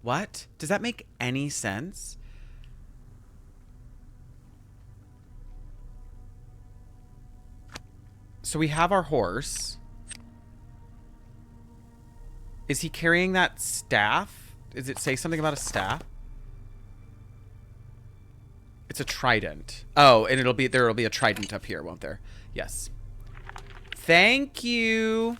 What? Does that make any sense? So we have our horse. Is he carrying that staff? Does it say something about a staff? It's a trident. Oh, and there will be a trident up here, won't there? Yes. Thank you.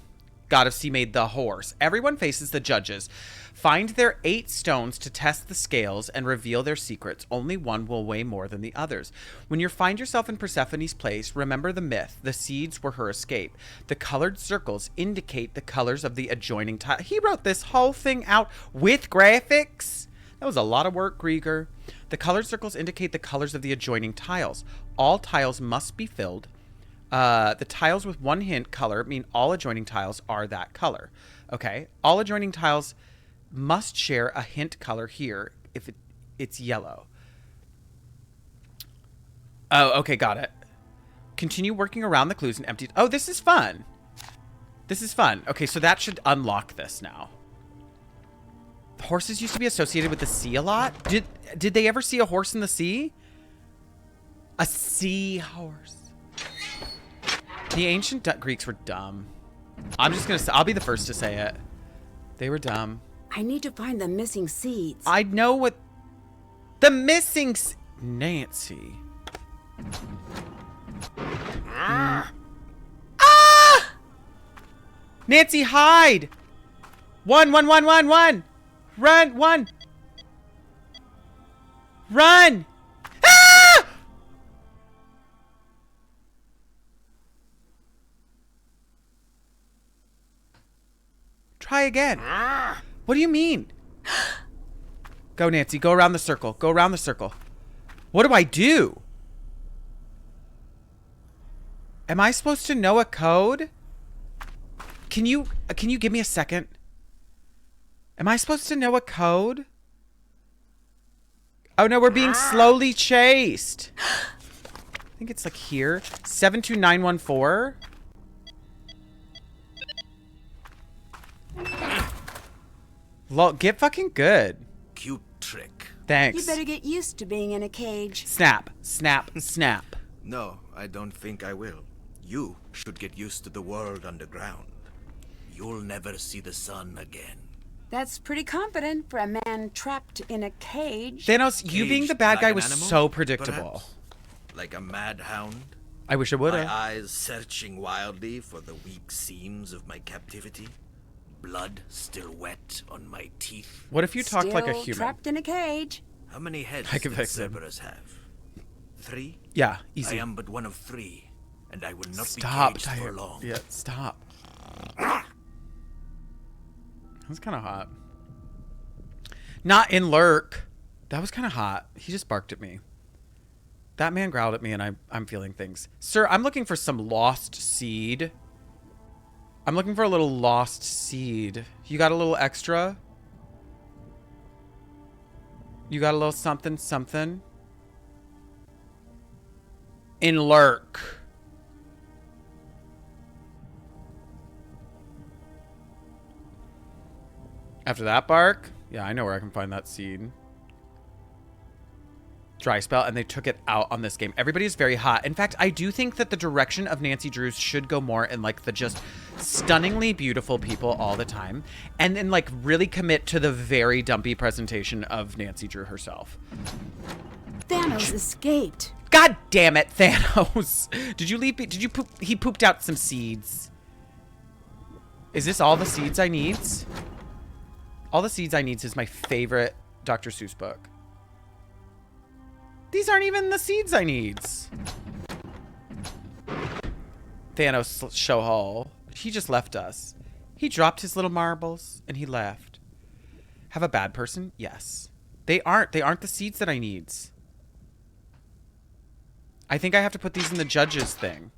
God of Sea made the horse. Everyone faces the judges. Find their 8 stones to test the scales and reveal their secrets. Only one will weigh more than the others. When you find yourself in Persephone's place, remember the myth. The seeds were her escape. The colored circles indicate the colors of the adjoining tile. He wrote this whole thing out with graphics. That was a lot of work, Grieger. The colored circles indicate the colors of the adjoining tiles. All tiles must be filled. The tiles with one hint color mean all adjoining tiles are that color. Okay. All adjoining tiles must share a hint color here if it's yellow. Oh, okay, got it. Continue working around the clues and empty. Oh, this is fun. This is fun. Okay, so that should unlock this now. Horses used to be associated with the sea a lot. Did they ever see a horse in the sea? A sea horse. The ancient Greeks were dumb. I'm just gonna say, I'll be the first to say it. They were dumb. I need to find the missing seeds. I know what the missing Nancy. Ah! Nancy, hide! One. Run, one. Run! Ah! Try again. What do you mean? Go, Nancy. Go around the circle. Go around the circle. What do I do? Am I supposed to know a code? Can you give me a second? Am I supposed to know a code? Oh no, we're being slowly chased. I think it's like here. 72914. Lol, get fucking good. Cute trick. Thanks. You better get used to being in a cage. Snap, snap, snap. No, I don't think I will. You should get used to the world underground. You'll never see the sun again. That's pretty confident for a man trapped in a cage. Thanos, you being the bad like guy an was animal, so predictable. perhaps? Like a mad hound? I wish I would My have. eyes searching wildly for the weak seams of my captivity. Blood still wet on my teeth. What if you talked like a Still human? trapped in a cage. How many heads I can did fix it. Cerberus have? 3? Yeah, I easy. am but one of 3, and I will not Stop, be caged for Tyre. long. Yeah, stop. That was kind of hot. Not in Lurk. That was kind of hot. He just barked at me. That man growled at me, and I'm feeling things. Sir, I'm looking for some lost seed. I'm looking for a little lost seed. You got a little extra? You got a little something, something? In Lurk. After that bark? Yeah, I know where I can find that seed. Dry spell, and they took it out on this game. Everybody is very hot. In fact, I do think that the direction of Nancy Drews should go more in like the just stunningly beautiful people all the time, and then like really commit to the very dumpy presentation of Nancy Drew herself. Thanos escaped. God damn it, Thanos! Did you leave? Did you poop? He pooped out some seeds. Is this all the seeds I need? All the seeds I need is my favorite Dr. Seuss book. These aren't even the seeds I need. Thanos Shohol. He just left us. He dropped his little marbles and he left. have a bad person? Yes. They aren't the seeds that I need. I think I have to put these in the judges thing.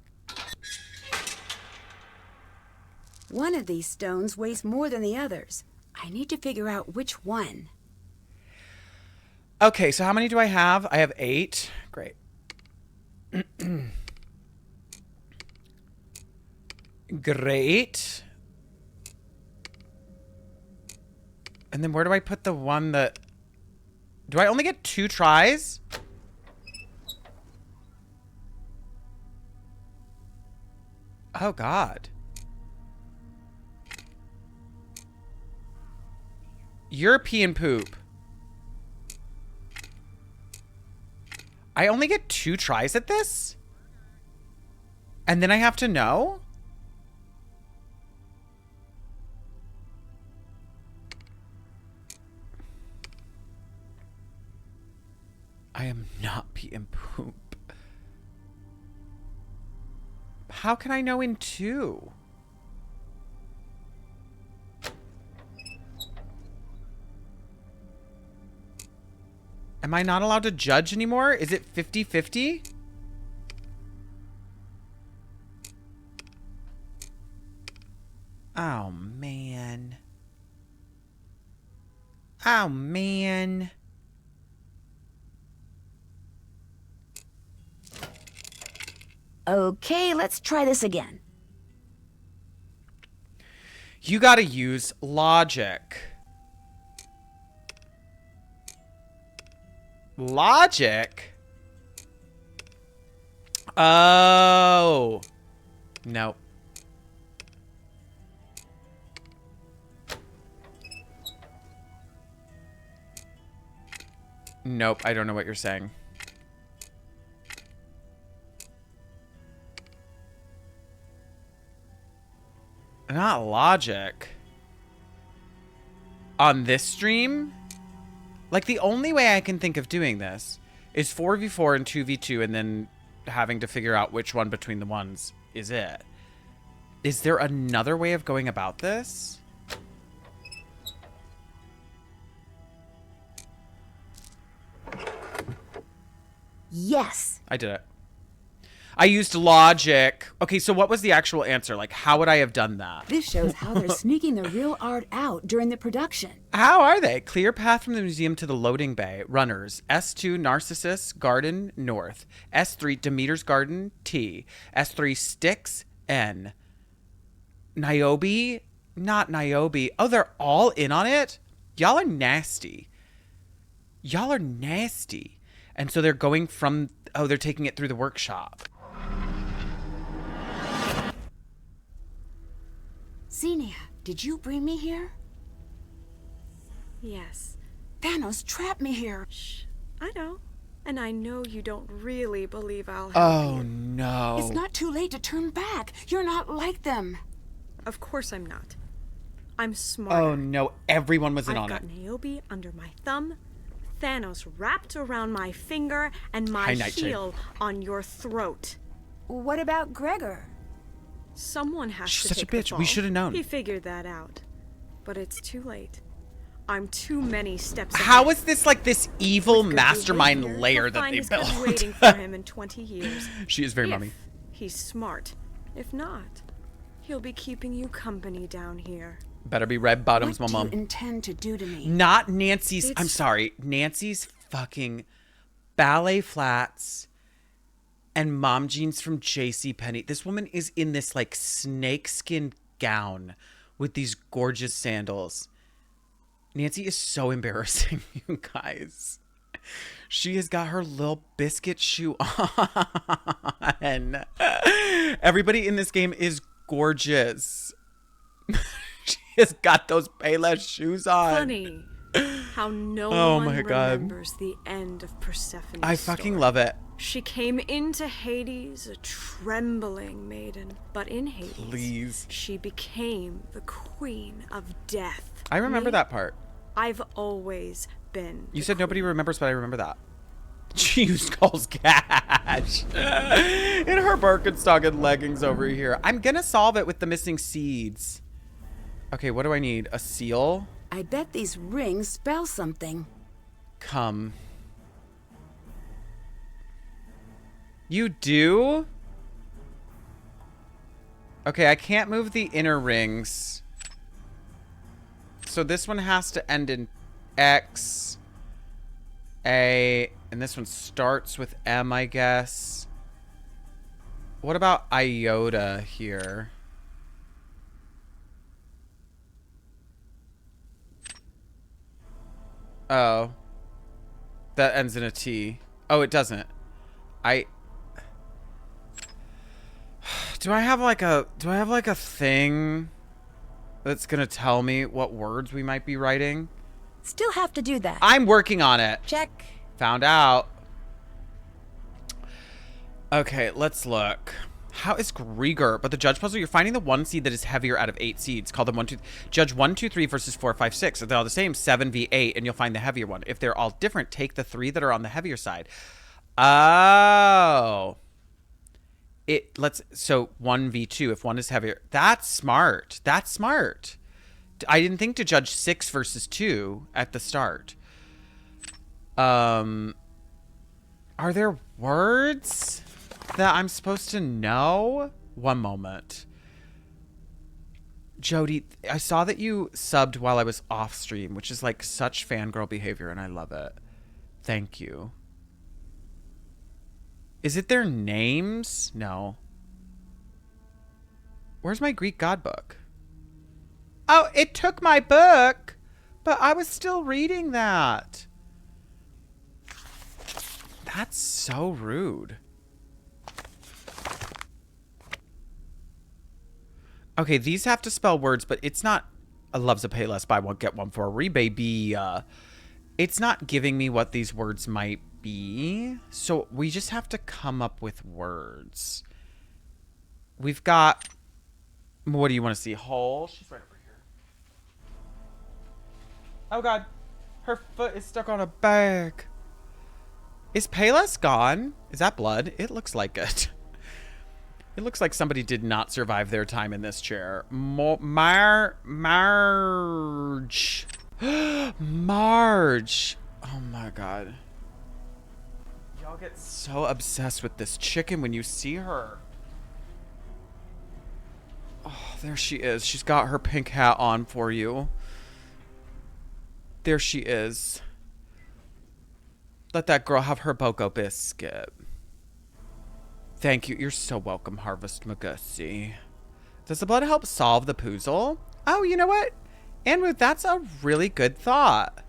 One of these stones weighs more than the others. I need to figure out which one. Okay, so how many do I have? I have 8. Great. Great. And then where do I put the one that... Do I only get 2 tries? Oh, God. European poop. I only get 2 tries at this? And then I have to know? I am not peeing poop. How can I know in 2? Am I not allowed to judge anymore? Is it 50-50? Oh, man. Oh, man. Okay, let's try this again. You gotta use logic. Logic? Oh. Nope. Nope, I don't know what you're saying. Not logic. On this stream? Like, the only way I can think of doing this is 4v4 and 2v2 and then having to figure out which one between the ones is it. Is there another way of going about this? Yes. I did it. I used logic. Okay, so what was the actual answer? Like, how would I have done that? This shows how they're sneaking the real art out during the production. How are they? Clear path from the museum to the loading bay. Runners. S2, Narcissus Garden, North. S3, Demeter's Garden, T. S3, Styx, N. Niobe? Not Niobe. Oh, they're all in on it? Y'all are nasty. Y'all are nasty. And so they're going from... Oh, they're taking it through the workshop. Xenia, did you bring me here? Yes. Thanos trapped me here. Shh. I know. And I know you don't really believe I'll help Oh, you. no. It's not too late to turn back. You're not like them. Of course I'm not. I'm smarter. Oh, no. Everyone was in I've on got it. Niobe under my thumb, Thanos wrapped around my finger, and my Hi, Nightshade. shield on your throat. What about Gregor? Someone has She's to such a take the bitch. We fall. should have known. He figured that out. But it's too late. I'm too many steps ahead. How is this like this evil With good mastermind behavior, layer he'll that find they his good built? waiting for him in 20 years. She is very If mummy. he's smart. If not, he'll be keeping you company down here. Better be red bottoms, What my do mom. you intend to do to me? Not Nancy's. I'm It's- sorry. Nancy's fucking ballet flats and mom jeans from JCPenney. This woman is in this like snakeskin gown with these gorgeous sandals. Nancy is so embarrassing, you guys. She has got her little biscuit shoe on. Everybody in this game is gorgeous. She has got those Payless shoes on. Funny how no Oh one my God. remembers the end of Persephone's I fucking story. love it. She came into Hades a trembling maiden, but in Hades, Please. she became the queen of death. I remember Me? that part. I've always been. You the said nobody queen. remembers, but I remember that. She used Cole's cash in her Birkenstock and leggings over here. I'm gonna solve it with the missing seeds. Okay, what do I need? A seal? I bet these rings spell something. Come. You do? Okay, I can't move the inner rings. So this one has to end in X, A, and this one starts with M, I guess. What about iota here? Oh. That ends in a T. Oh, it doesn't. Do I have like a thing that's gonna tell me what words we might be writing? Still have to do that. I'm working on it. Check. Found out. Okay, let's look. How is Grieger? But the judge puzzle, you're finding the one seed that is heavier out of 8 seeds. Call them 1, 2. Judge 1, 2, 3 versus 4, 5, 6. If they're all the same, 7 v 8, and you'll find the heavier one. If they're all different, take the 3 that are on the heavier side. Oh. So 1 v 2 if one is heavier. That's smart. That's smart. I didn't think to judge 6 versus 2 at the start. Are there words that I'm supposed to know? One moment. Jody, I saw that you subbed while I was off stream, which is like such fangirl behavior, and I love it. Thank you. Is it their names? No. Where's my Greek god book? Oh, it took my book, but I was still reading that. That's so rude. Okay, these have to spell words, but it's not a loves a pay less, buy one, get one for a baby. It's not giving me what these words might be. So we just have to come up with words. We've got, what do you want to see? Hole? She's right over here. Oh God, her foot is stuck on a bag. Is Payless gone? Is that blood? It looks like it. It looks like somebody did not survive their time in this chair. Marge. Marge. Oh my God. Y'all get so obsessed with this chicken when you see her. Oh, there she is. She's got her pink hat on for you. There she is. Let that girl have her Boko biscuit. Thank you. You're so welcome, Harvest Magussi. Does the blood help solve the puzzle? Oh, you know what? Anwu, that's a really good thought.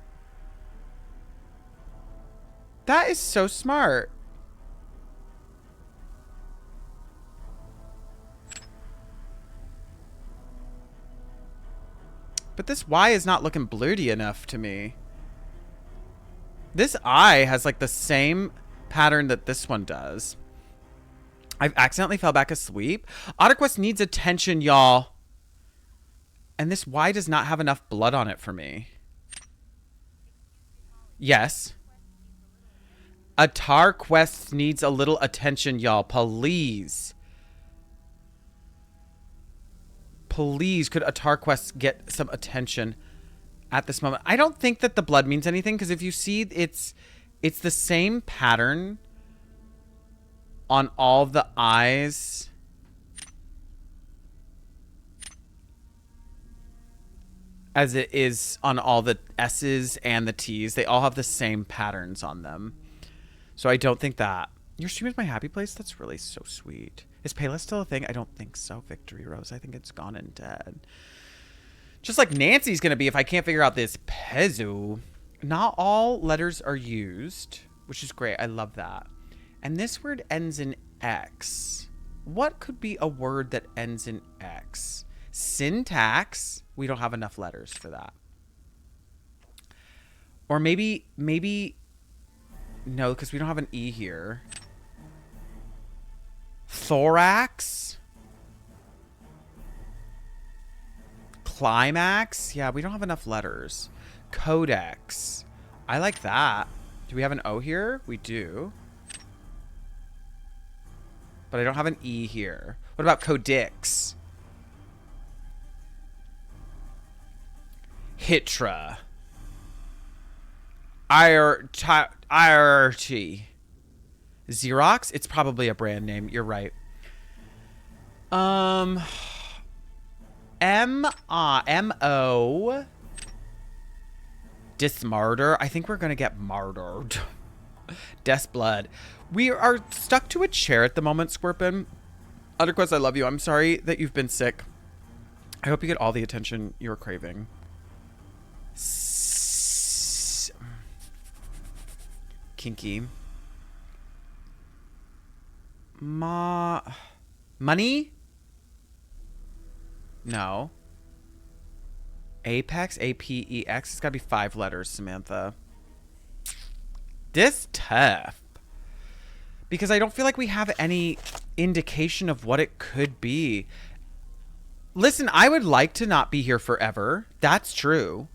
That is so smart. But this Y is not looking bloody enough to me. This I has like the same pattern that this one does. I've accidentally fell back asleep. AutoQuest needs attention, y'all. And this Y does not have enough blood on it for me. Yes. Atar Quest needs a little attention, y'all. Please. Please, could Atar Quest get some attention at this moment? I don't think that the blood means anything, because if you see, it's the same pattern on all the eyes. As it is on all the S's and the T's. They all have the same patterns on them. So I don't think that. Your stream is my happy place? That's really so sweet. Is Payless still a thing? I don't think so, Victory Rose. I think it's gone and dead. Just like Nancy's going to be if I can't figure out this Pezzo. Not all letters are used, which is great. I love that. And this word ends in X. What could be a word that ends in X? Syntax. We don't have enough letters for that. Or maybe, no, because we don't have an E here. Thorax. Climax. Yeah, we don't have enough letters. Codex. I like that. Do we have an O here? We do. But I don't have an E here. What about Codex? Hitra. IRT. Xerox? It's probably a brand name. You're right. M-O. Dismartyr. I think we're going to get martyred. Death's blood. We are stuck to a chair at the moment, Squirpin. Underquest, I love you. I'm sorry that you've been sick. I hope you get all the attention you're craving. Kinky. Money? No. Apex? A-P-E-X? It's gotta be 5 letters, Samantha. This tough. Because I don't feel like we have any indication of what it could be. Listen, I would like to not be here forever. That's true.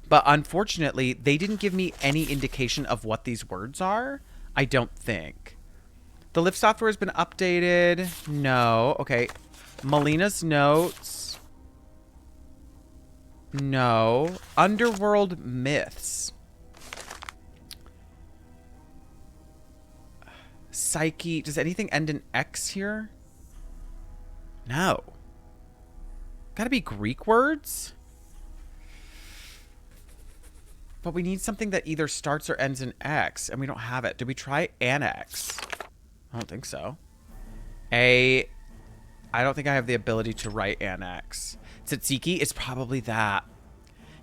But unfortunately, they didn't give me any indication of what these words are. I don't think. The lift software has been updated. No. Okay. Melina's notes. No. Underworld myths. Psyche. Does anything end in X here? No. Gotta be Greek words? But we need something that either starts or ends in X, and we don't have it. Did we try annex? I don't think so. I don't think I have the ability to write annex. Tzatziki is probably that.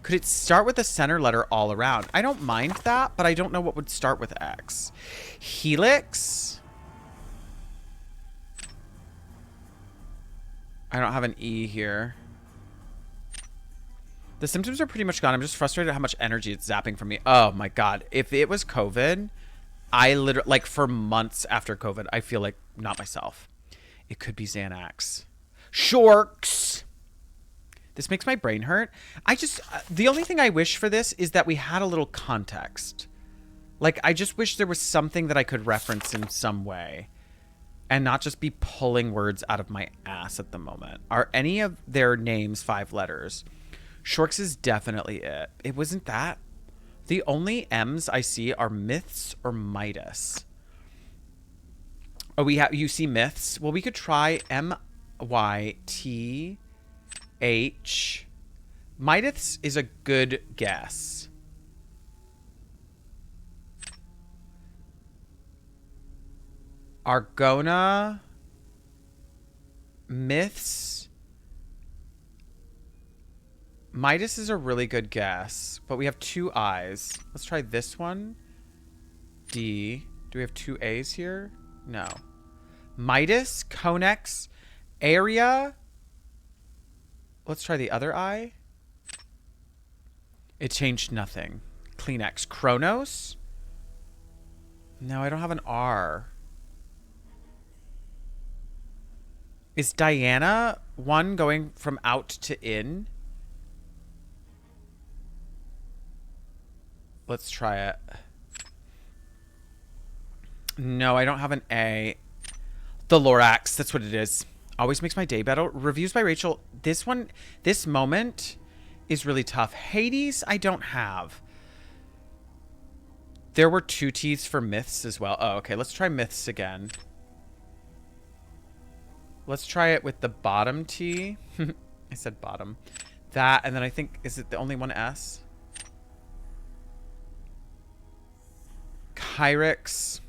Could it start with a center letter all around? I don't mind that, but I don't know what would start with X. Helix? I don't have an E here. The symptoms are pretty much gone. I'm just frustrated at how much energy it's zapping from me. Oh my God. If it was COVID, I literally, like for months after COVID, I feel like not myself. It could be Xanax. Shorks. This makes my brain hurt. The only thing I wish for this is that we had a little context. Like, I just wish there was something that I could reference in some way and not just be pulling words out of my ass at the moment. Are any of their names 5 letters? Shorks is definitely it. It wasn't that. The only M's I see are myths or Midas. Oh, you see myths? Well, we could try M-Y-T-H. Midas is a good guess. Argona. Myths. Midas is a really good guess, but we have 2 I's. Let's try this one. D. Do we have 2 A's here? No. Midas, Conex, area. Let's try the other I. It changed nothing. Kleenex. Chronos? No, I don't have an R. Is Diana one going from out to in? Let's try it. No, I don't have an A. The Lorax, that's what it is. Always makes my day better. Reviews by Rachel. This moment is really tough. Hades, I don't have. There were 2 T's for myths as well. Oh, okay. Let's try myths again. Let's try it with the bottom T. I said bottom. That, and then I think, is it the only one S? Kyrix.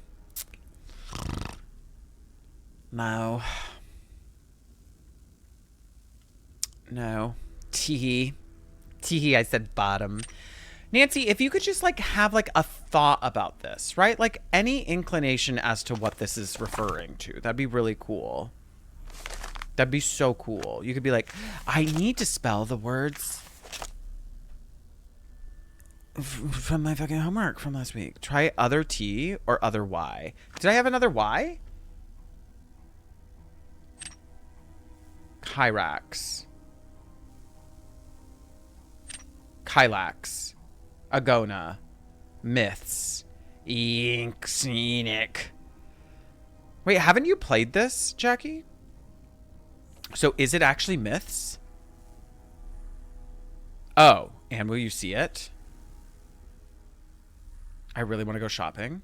No. No. Teehee. Teehee, I said bottom. Nancy, if you could just like have like a thought about this, right? Like any inclination as to what this is referring to. That'd be really cool. That'd be so cool. You could be like, I need to spell the words from my fucking homework from last week. Try other T or other Y. Did I have another Y? Kyrax. Kylax. Agona. Myths. Inksenic. Wait, haven't you played this, Jackie? So is it actually myths? Oh, And will you see it? I really want to go shopping.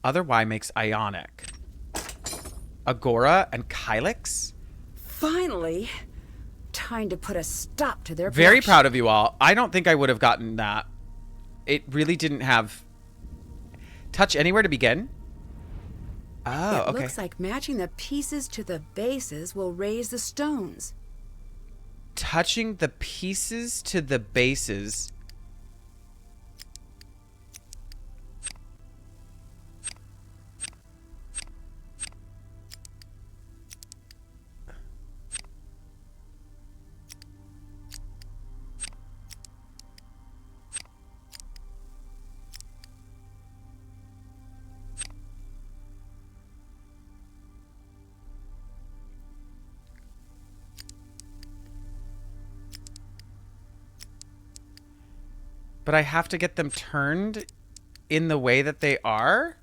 Other Y makes Ionic. Agora and Kylix? Finally! Time to put a stop to their Very blush. proud of you all. I don't think I would have gotten that. It really didn't have... Touch anywhere to begin? Oh, It okay. looks like matching the pieces to the bases will raise the stones. Touching the pieces to the bases. But I have to get them turned in the way that they are?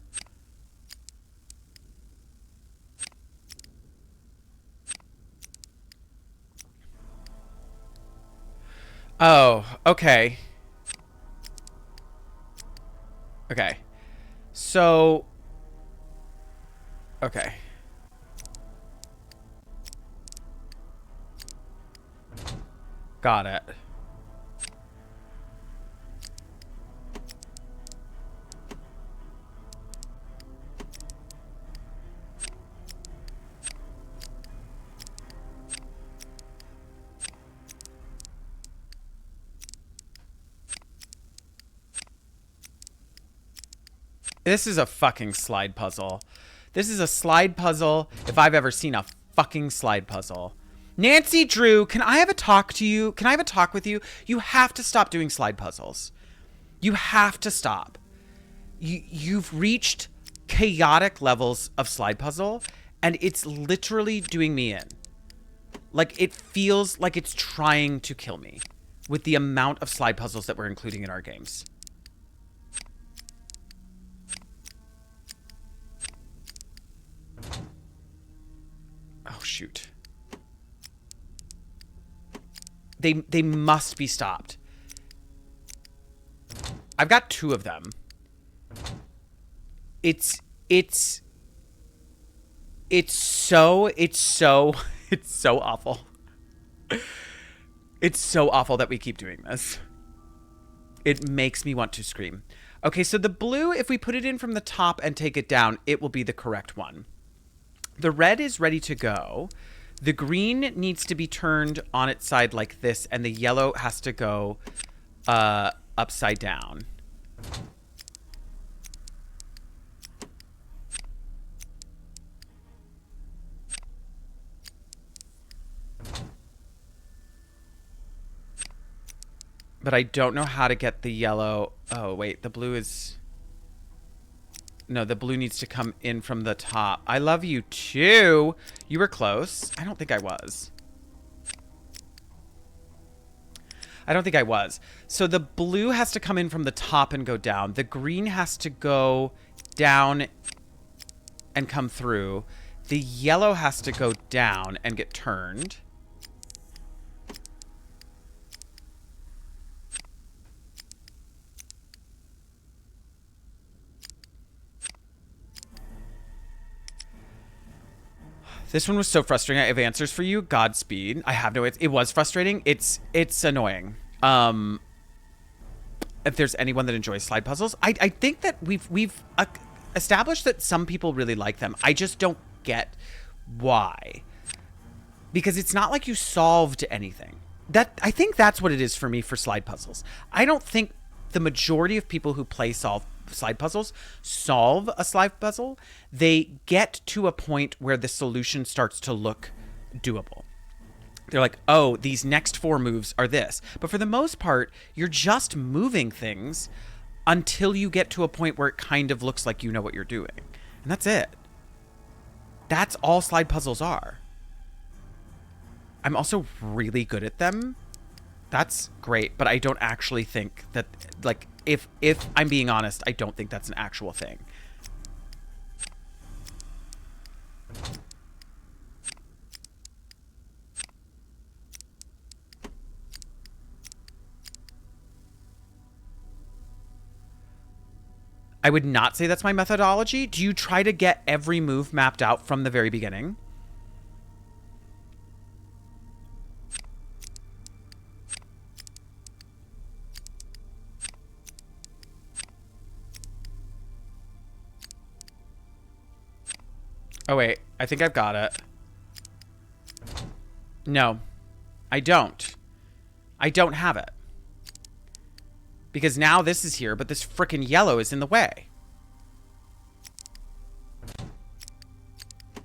Oh, okay. Okay. So... Okay. Got it. This is a fucking slide puzzle. This is a slide puzzle if I've ever seen a fucking slide puzzle. Nancy Drew, can I have a talk to you? Can I have a talk with you? You have to stop doing slide puzzles. You have to stop. You've reached chaotic levels of slide puzzle, and it's literally doing me in. Like, it feels like it's trying to kill me with the amount of slide puzzles that we're including in our games. Oh, shoot. They must be stopped. I've got 2 of them. It's so awful. It's so awful that we keep doing this. It makes me want to scream. Okay, so the blue, if we put it in from the top and take it down, it will be the correct one. The red is ready to go. The green needs to be turned on its side like this, and the yellow has to go upside down. But I don't know how to get the yellow. Oh, wait, the blue is... No, the blue needs to come in from the top. I love you too. You were close. I don't think I was. I don't think I was. So the blue has to come in from the top and go down. The green has to go down and come through. The yellow has to go down and get turned. This one was so frustrating. I have answers for you. Godspeed. I have no... It was frustrating. It's annoying. If there's anyone that enjoys slide puzzles, I think that we've established that some people really like them. I just don't get why. Because it's not like you solved anything. I think that's what it is for me for slide puzzles. I don't think the majority of people who play slide puzzles solve a slide puzzle. They get to a point where the solution starts to look doable. They're like, oh, these next 4 moves are this. But for the most part, you're just moving things until you get to a point where it kind of looks like you know what you're doing. And that's it. That's all slide puzzles are. I'm also really good at them. That's great, but I don't actually think that, like, if I'm being honest, I don't think that's an actual thing. I would not say that's my methodology. Do you try to get every move mapped out from the very beginning? Oh, wait. I think I've got it. No. I don't. I don't have it. Because now this is here, but this frickin' yellow is in the way.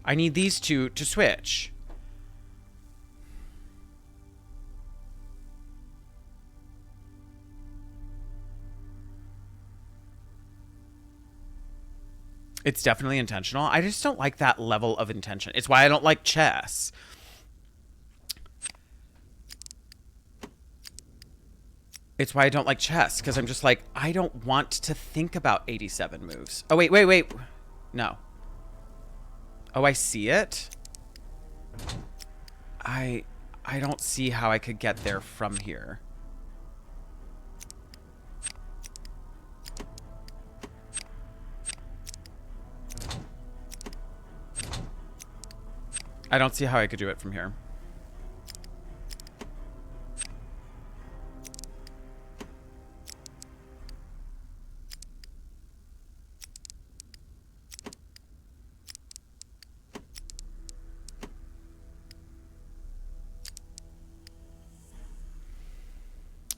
I need these two to switch. It's definitely intentional. I just don't like that level of intention. It's why I don't like chess. It's why I don't like chess, because I'm just like, I don't want to think about 87 moves. Oh, wait. No. Oh, I see it? I don't see how I could get there from here. I don't see how I could do it from here.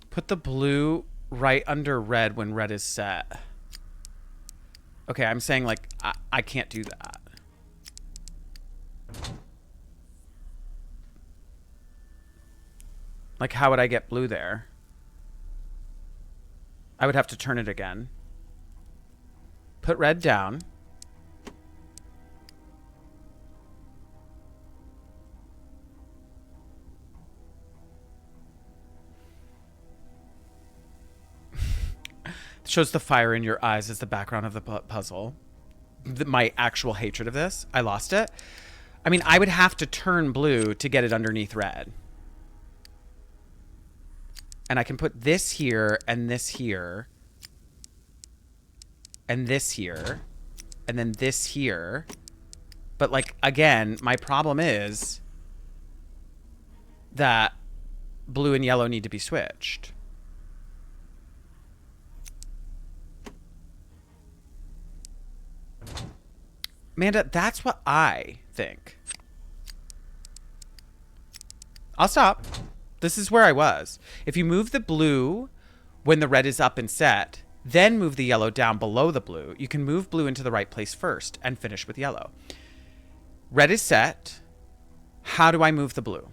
Put the blue right under red when red is set. Okay, I'm saying, like, I can't do that. Like, how would I get blue there? I would have to turn it again. Put red down. Shows the fire in your eyes as the background of the puzzle. My actual hatred of this. I lost it. I mean, I would have to turn blue to get it underneath red. And I can put this here, and this here, and this here, and then this here. But, like, again, my problem is that blue and yellow need to be switched. Amanda, that's what I think. I'll stop. This is where I was. If you move the blue when the red is up and set, then move the yellow down below the blue, you can move blue into the right place first and finish with yellow. Red is set. How do I move the blue?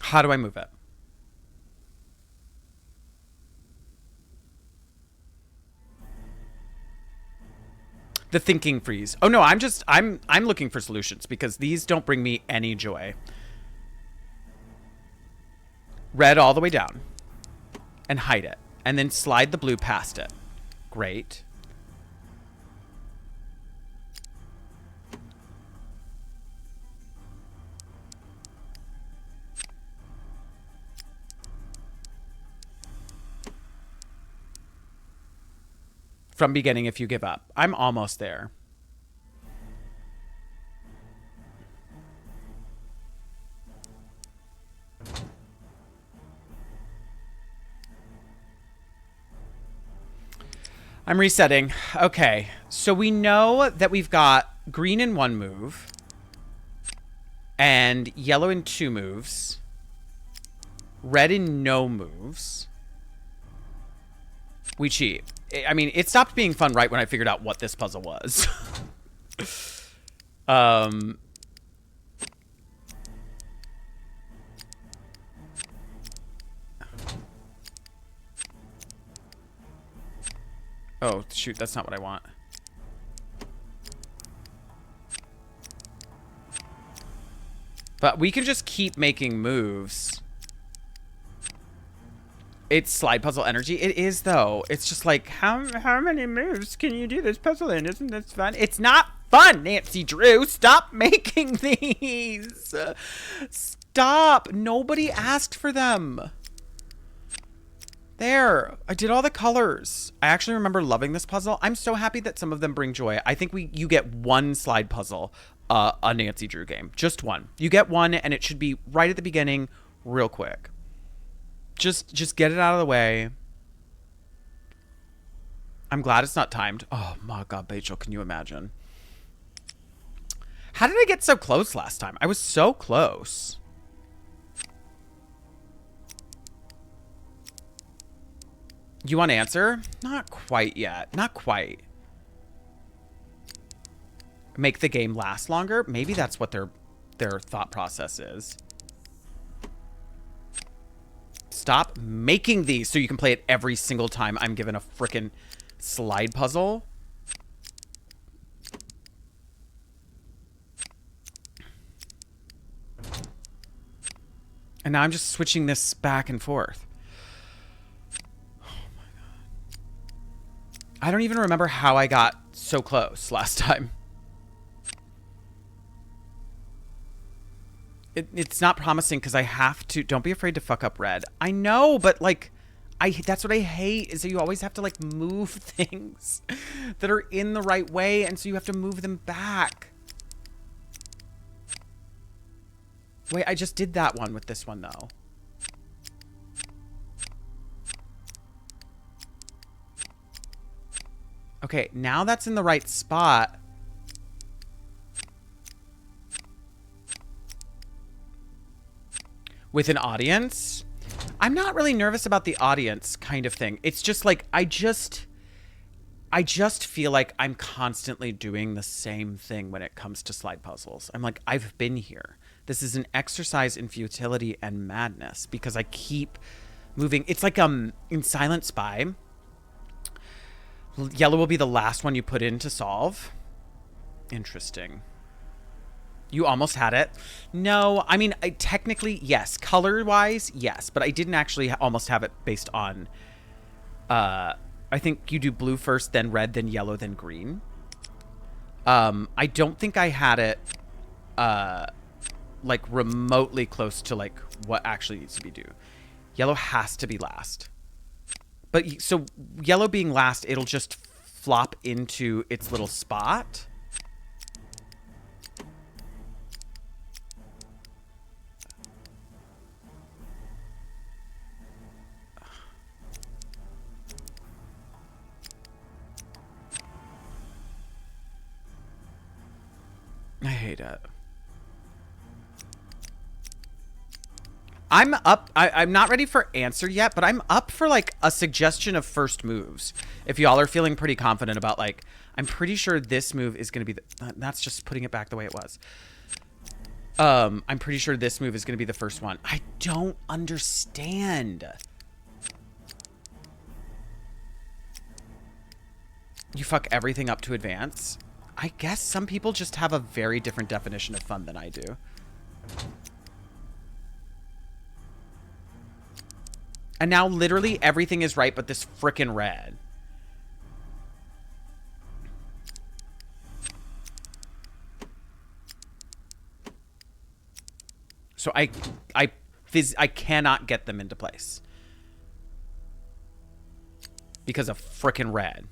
How do I move it? The thinking freeze. Oh no, I'm looking for solutions because these don't bring me any joy. Red all the way down and hide it and then slide the blue past it. Great. From beginning if you give up. I'm almost there. I'm resetting. Okay, so we know that we've got green in one move and yellow in 2 moves, red in no moves. We cheat. I mean, it stopped being fun right when I figured out what this puzzle was. Oh, shoot, that's not what I want. But we can just keep making moves. It's slide puzzle energy. It is, though. It's just like, how many moves can you do this puzzle in? Isn't this fun? It's not fun, Nancy Drew. Stop making these. Stop. Nobody asked for them. There. I did all the colors. I actually remember loving this puzzle. I'm so happy that some of them bring joy. I think you get one slide puzzle, a Nancy Drew game. Just one. You get one, and it should be right at the beginning, real quick. Just get it out of the way. I'm glad it's not timed. Oh my God, Bachel, can you imagine? How did I get so close last time? I was so close. You want to answer? Not quite yet. Not quite. Make the game last longer? Maybe that's what their thought process is. Stop making these so you can play it every single time I'm given a frickin' slide puzzle. And now I'm just switching this back and forth. Oh my God. I don't even remember how I got so close last time. It's not promising because I have to. Don't be afraid to fuck up red. I know, but like, that's what I hate is that you always have to like move things that are in the right way, and so you have to move them back. Wait, I just did that one with this one though. Okay, now that's in the right spot. With an audience, I'm not really nervous about the audience kind of thing. It's just like, I just feel like I'm constantly doing the same thing when it comes to slide puzzles. I'm like, I've been here. This is an exercise in futility and madness because I keep moving. It's like in Silent Spy, yellow will be the last one you put in to solve. Interesting. You almost had it. No, I mean, technically, yes. Color-wise, yes. But I didn't actually almost have it based on... I think you do blue first, then red, then yellow, then green. I don't think I had it, like, remotely close to, like, what actually needs to be due. Yellow has to be last. But, so, yellow being last, it'll just flop into its little spot. I hate it. I'm up. I'm not ready for answer yet, but I'm up for like a suggestion of first moves. If y'all are feeling pretty confident about like, I'm pretty sure this move is going to be that's just putting it back the way it was. I'm pretty sure this move is going to be the first one. I don't understand. You fuck everything up to advance. I guess some people just have a very different definition of fun than I do. And now literally everything is right but this frickin' red. So I cannot get them into place. Because of frickin' red.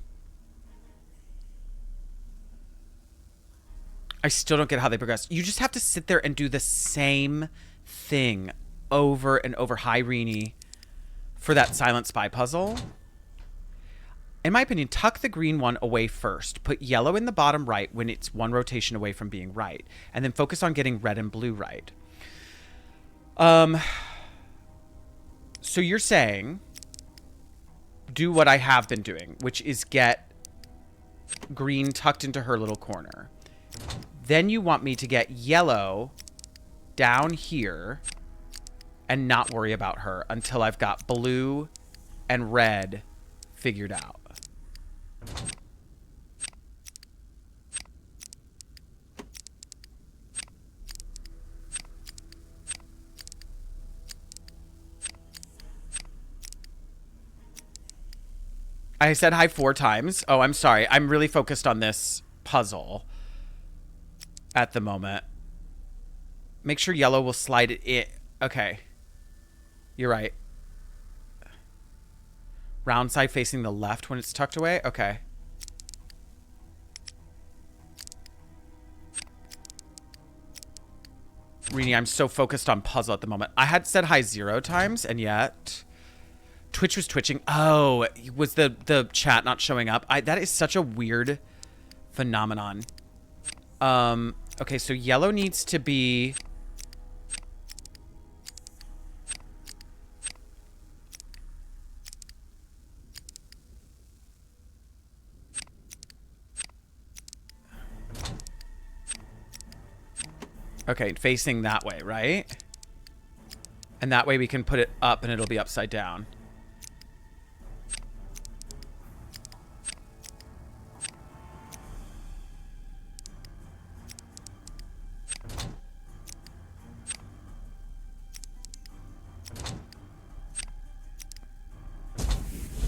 I still don't get how they progress. You just have to sit there and do the same thing over and over. Hi, Rini. For that Silent Spy puzzle. In my opinion, tuck the green one away first. Put yellow in the bottom right when it's one rotation away from being right. And then focus on getting red and blue right. So you're saying, do what I have been doing, which is get green tucked into her little corner. Then you want me to get yellow down here and not worry about her until I've got blue and red figured out. I said hi 4 times. Oh, I'm sorry. I'm really focused on this puzzle at the moment. Make sure yellow will slide it in. Okay. You're right. Round side facing the left when it's tucked away? Okay. Rini, I'm so focused on puzzle at the moment. I had said hi 0 times, and yet Twitch was twitching. Oh, was the chat not showing up? That is such a weird phenomenon. Okay, so yellow needs to be... Okay, facing that way, right? And that way we can put it up and it'll be upside down.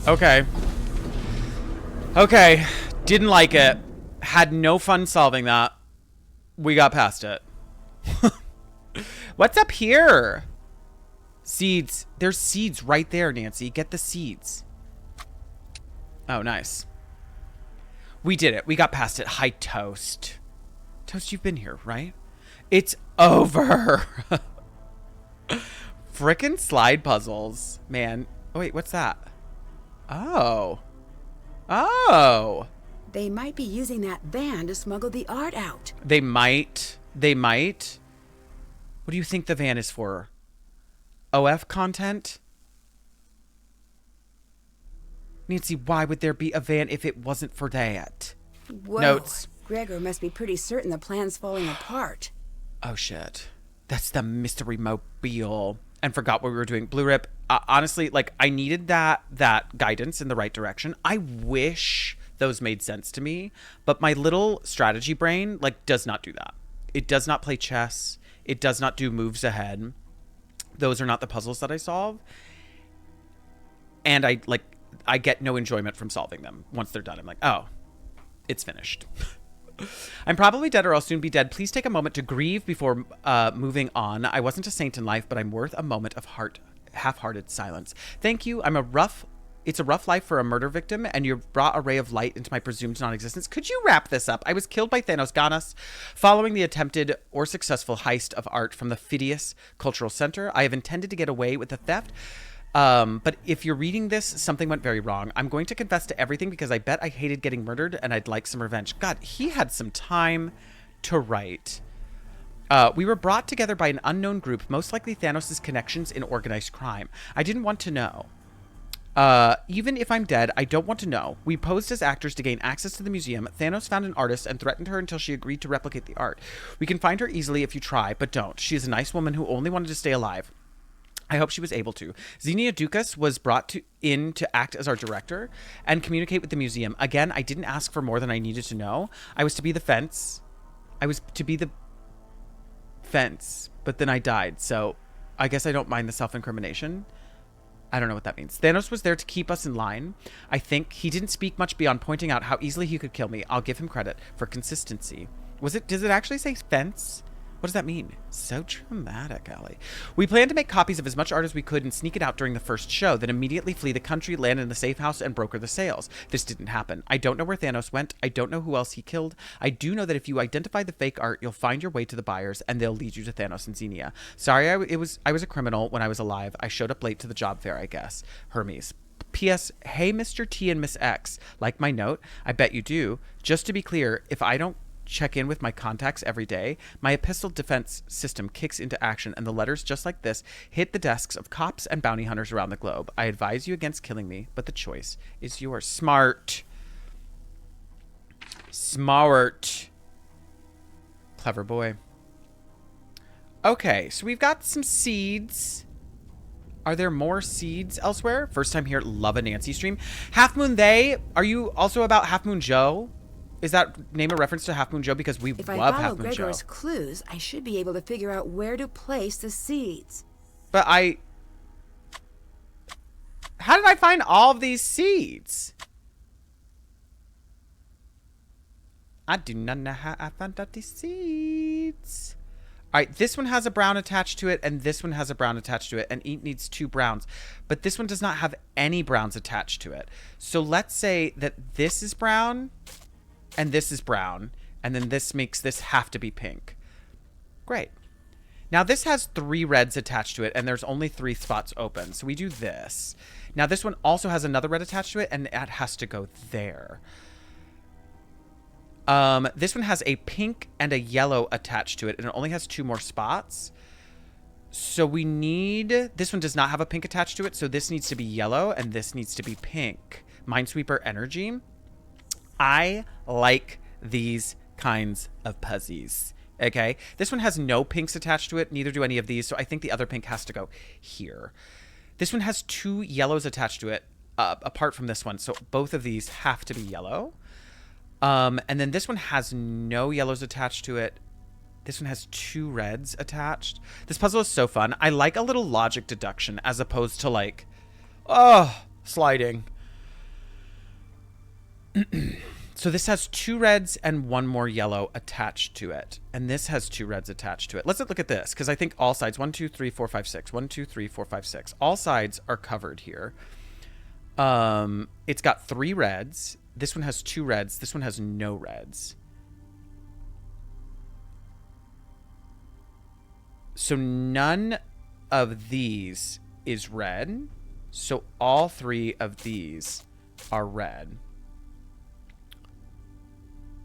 Okay. Okay. Didn't like it. Had no fun solving that. We got past it. What's up here? Seeds. There's seeds right there, Nancy. Get the seeds. Oh, nice. We did it. We got past it. Hi, Toast. Toast, you've been here, right? It's over. Frickin' slide puzzles. Man. Oh, wait, what's that? Oh. Oh. They might be using that van to smuggle the art out. They might. They might. What do you think the van is for? OF content? Nancy, why would there be a van if it wasn't for that? Whoa. Notes. Gregor must be pretty certain the plan's falling apart. Oh, shit. That's the mystery mobile. And forgot what we were doing. Blue Rip, honestly, like, I needed that guidance in the right direction. I wish those made sense to me, but my little strategy brain, like, does not do that. It does not play chess. It does not do moves ahead. Those are not the puzzles that I solve. And I get no enjoyment from solving them. Once they're done, I'm like, oh, it's finished. I'm probably dead or I'll soon be dead. Please take a moment to grieve before moving on. I wasn't a saint in life, but I'm worth a moment of half-hearted silence. Thank you. It's a rough life for a murder victim, and you brought a ray of light into my presumed non-existence. Could you wrap this up? I was killed by Thanos Ganas following the attempted or successful heist of art from the Phidias Cultural Center. I have intended to get away with the theft. But if you're reading this, something went very wrong. I'm going to confess to everything because I bet I hated getting murdered and I'd like some revenge. God, he had some time to write. We were brought together by an unknown group, most likely Thanos' connections in organized crime. I didn't want to know. Even if I'm dead, I don't want to know. We posed as actors to gain access to the museum. Thanos found an artist and threatened her until she agreed to replicate the art. We can find her easily if you try, but don't. She is a nice woman who only wanted to stay alive. I hope she was able to. Xenia Dukas was brought in to act as our director and communicate with the museum. Again, I didn't ask for more than I needed to know. I was to be the fence. But then I died, so I guess I don't mind the self-incrimination. I don't know what that means. Thanos was there to keep us in line. I think he didn't speak much beyond pointing out how easily he could kill me. I'll give him credit for consistency. Does it actually say fence? What does that mean? So dramatic, Allie. We planned to make copies of as much art as we could and sneak it out during the first show, then immediately flee the country, land in the safe house, and broker the sales. This didn't happen. I don't know where Thanos went. I don't know who else he killed. I do know that if you identify the fake art, you'll find your way to the buyers, and they'll lead you to Thanos and Xenia. Sorry, I was a criminal when I was alive. I showed up late to the job fair, I guess. Hermes. P.S. Hey, Mr. T and Miss X. Like my note? I bet you do. Just to be clear, if I don't check in with my contacts every day, my epistle defense system kicks into action and the letters just like this hit the desks of cops and bounty hunters around the globe. I advise you against killing me, but the choice is yours. Smart. Clever boy. Okay, so we've got some seeds. Are there more seeds elsewhere? First time here, love a Nancy stream. Half Moon They, are you also about Half Moon Joe? Is that name a reference to Half Moon Joe? Because we love Half Moon Joe. If I follow Gregor's clues, I should be able to figure out where to place the seeds. But how did I find all of these seeds? I do not know how I found out these seeds. All right, this one has a brown attached to it, and this one has a brown attached to it, and it needs 2 browns. But this one does not have any browns attached to it. So let's say that this is brown, and this is brown, and then this makes this have to be pink. Great. Now this has 3 reds attached to it, and there's only 3 spots open. So we do this. Now this one also has another red attached to it, and that has to go there. This one has a pink and a yellow attached to it, and it only has 2 more spots. So we need... This one does not have a pink attached to it, so this needs to be yellow, and this needs to be pink. Minesweeper energy. I like these kinds of puzzles. Okay? This one has no pinks attached to it, neither do any of these, so I think the other pink has to go here. This one has 2 yellows attached to it, apart from this one, so both of these have to be yellow. And then this one has no yellows attached to it. This one has 2 reds attached. This puzzle is so fun. I like a little logic deduction as opposed to like, oh, sliding. So this has 2 reds and 1 more yellow attached to it. And this has 2 reds attached to it. Let's look at this, because I think all sides, 1, 2, 3, 4, 5, 6. 1, 2, 3, 4, 5, 6. All sides are covered here. It's got 3 reds. This one has 2 reds. This one has no reds. So none of these is red. So all 3 of these are red.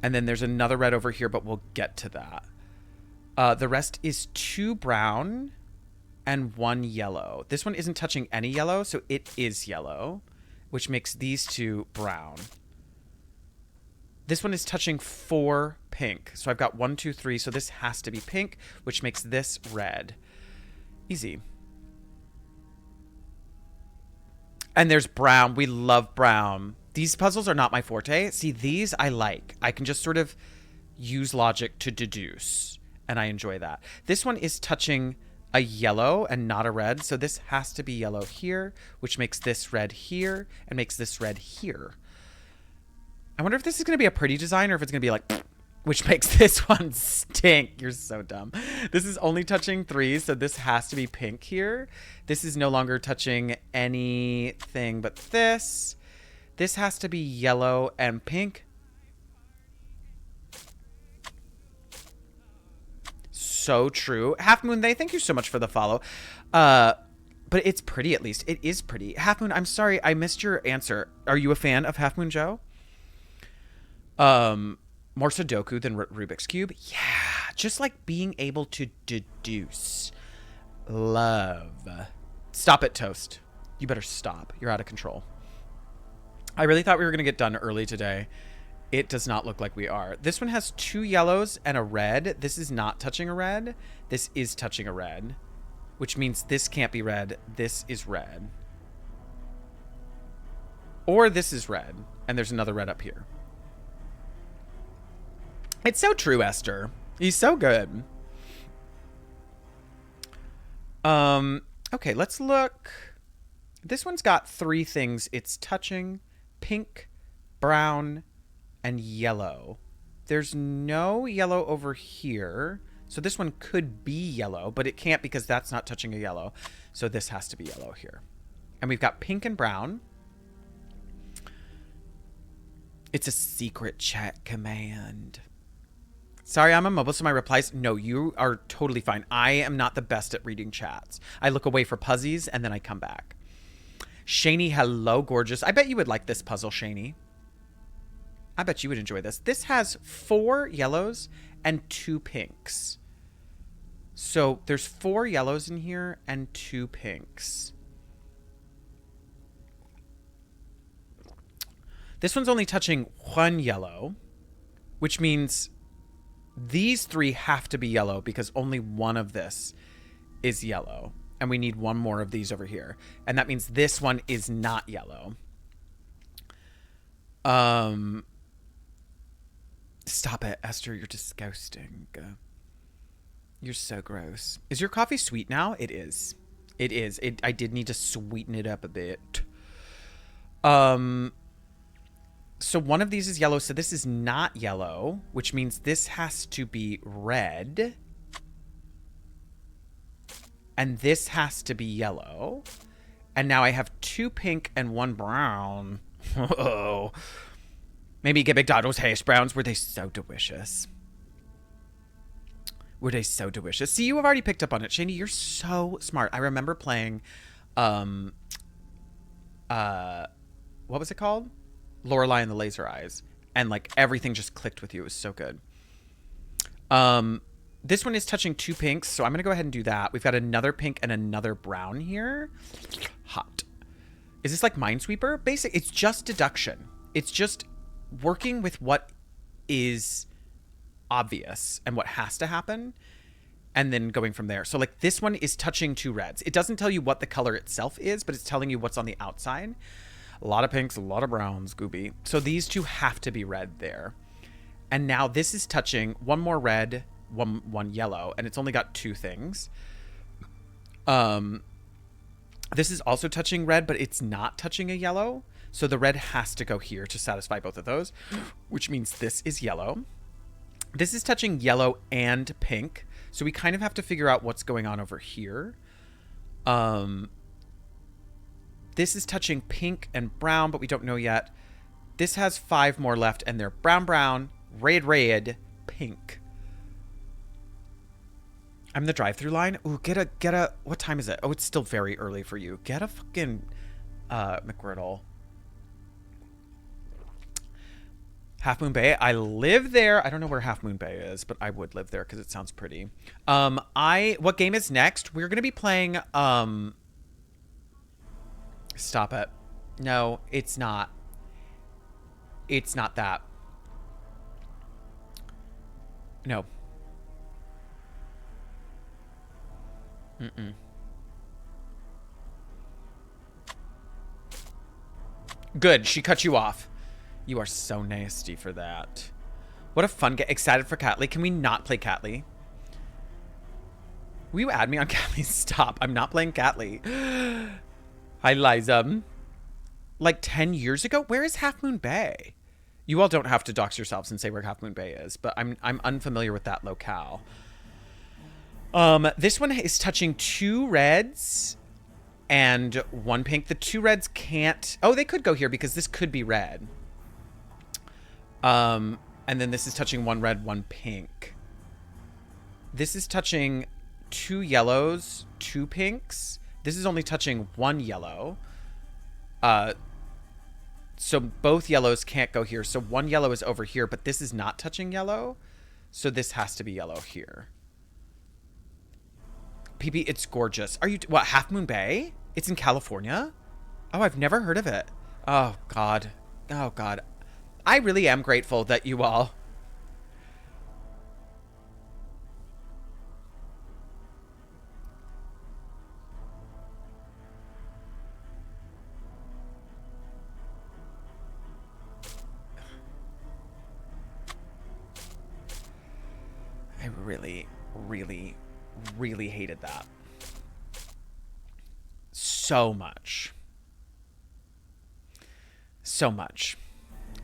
And then there's another red over here, but we'll get to that. The rest is 2 brown and 1 yellow. This one isn't touching any yellow, so it is yellow, which makes these 2 brown. This one is touching 4 pink. So I've got 1, 2, 3. So this has to be pink, which makes this red. Easy. And there's brown. We love brown. These puzzles are not my forte. See, these I like. I can just sort of use logic to deduce, and I enjoy that. This one is touching a yellow and not a red, so this has to be yellow here, which makes this red here, and makes this red here. I wonder if this is going to be a pretty design, or if it's going to be like, which makes this one stink. You're so dumb. This is only touching 3, so this has to be pink here. This is no longer touching anything but this. This has to be yellow and pink. So true. Half Moon, thank you so much for the follow. But it's pretty, at least. It is pretty. Half Moon, I'm sorry, I missed your answer. Are you a fan of Half Moon Joe? More Sudoku than Rubik's Cube? Yeah, just like being able to deduce. Love. Stop it, Toast. You better stop. You're out of control. I really thought we were going to get done early today. It does not look like we are. This one has 2 yellows and a red. This is not touching a red. This is touching a red, which means this can't be red. This is red. Or this is red, and there's another red up here. It's so true, Esther. He's so good. Okay, let's look. This one's got 3 things it's touching. Pink, brown, and yellow. There's no yellow over here. So this one could be yellow, but it can't because that's not touching a yellow. So this has to be yellow here. And we've got pink and brown. It's a secret chat command. Sorry, I'm immobile, so my replies... No, you are totally fine. I am not the best at reading chats. I look away for puzzies, and then I come back. Shani, hello, gorgeous. I bet you would like this puzzle, Shani. I bet you would enjoy this. This has 4 yellows and 2 pinks. So there's 4 yellows in here and 2 pinks. This one's only touching 1 yellow, which means these 3 have to be yellow because only one of this is yellow. And we need 1 more of these over here. And that means this one is not yellow. Stop it, Esther. You're disgusting. You're so gross. Is your coffee sweet now? It is. It is. I did need to sweeten it up a bit. So one of these is yellow, so this is not yellow, which means this has to be red. And this has to be yellow. And now I have 2 pink and 1 brown. Oh. Maybe get McDonald's hash browns. Were they so delicious? Were they so delicious? See, you have already picked up on it. Shani, you're so smart. I remember playing, what was it called? Lorelei and the Laser Eyes. And, like, everything just clicked with you. It was so good. This one is touching 2 pinks, so I'm going to go ahead and do that. We've got another pink and another brown here. Hot. Is this like Minesweeper? Basically, it's just deduction. It's just working with what is obvious and what has to happen, and then going from there. So, like, this one is touching 2 reds. It doesn't tell you what the color itself is, but it's telling you what's on the outside. A lot of pinks, a lot of browns, Gooby. So these 2 have to be red there. And now this is touching 1 more red, one yellow, and it's only got 2 things. This is also touching red, but it's not touching a yellow. So the red has to go here to satisfy both of those, which means this is yellow. This is touching yellow and pink. So we kind of have to figure out what's going on over here. This is touching pink and brown, but we don't know yet. This has 5 more left, and they're brown, brown, red, red, pink. I'm the drive-through line. Ooh, get a, what time is it? Oh, it's still very early for you. Get a fucking, McGriddle. Half Moon Bay. I live there. I don't know where Half Moon Bay is, but I would live there because it sounds pretty. What game is next? We're going to be playing, stop it. No, it's not. It's not that. No. Mm-mm. Good. She cut you off. You are so nasty for that. What a fun game. Excited for Catley. Can we not play Catley? Will you add me on Catley? Stop. I'm not playing Catley. Hi, Liza. Like 10 years ago? Where is Half Moon Bay? You all don't have to dox yourselves and say where Half Moon Bay is, but I'm unfamiliar with that locale. This one is touching 2 reds and 1 pink. The 2 reds can't... Oh, they could go here because this could be red. And then this is touching 1 red, 1 pink. This is touching 2 yellows, 2 pinks. This is only touching 1 yellow. So both yellows can't go here. So 1 yellow is over here, but this is not touching yellow. So this has to be yellow here. PB, it's gorgeous. Are you... What, Half Moon Bay? It's in California? Oh, I've never heard of it. Oh, God. Oh, God. I really am grateful that you all... I really, really, really hated that. So much. So much.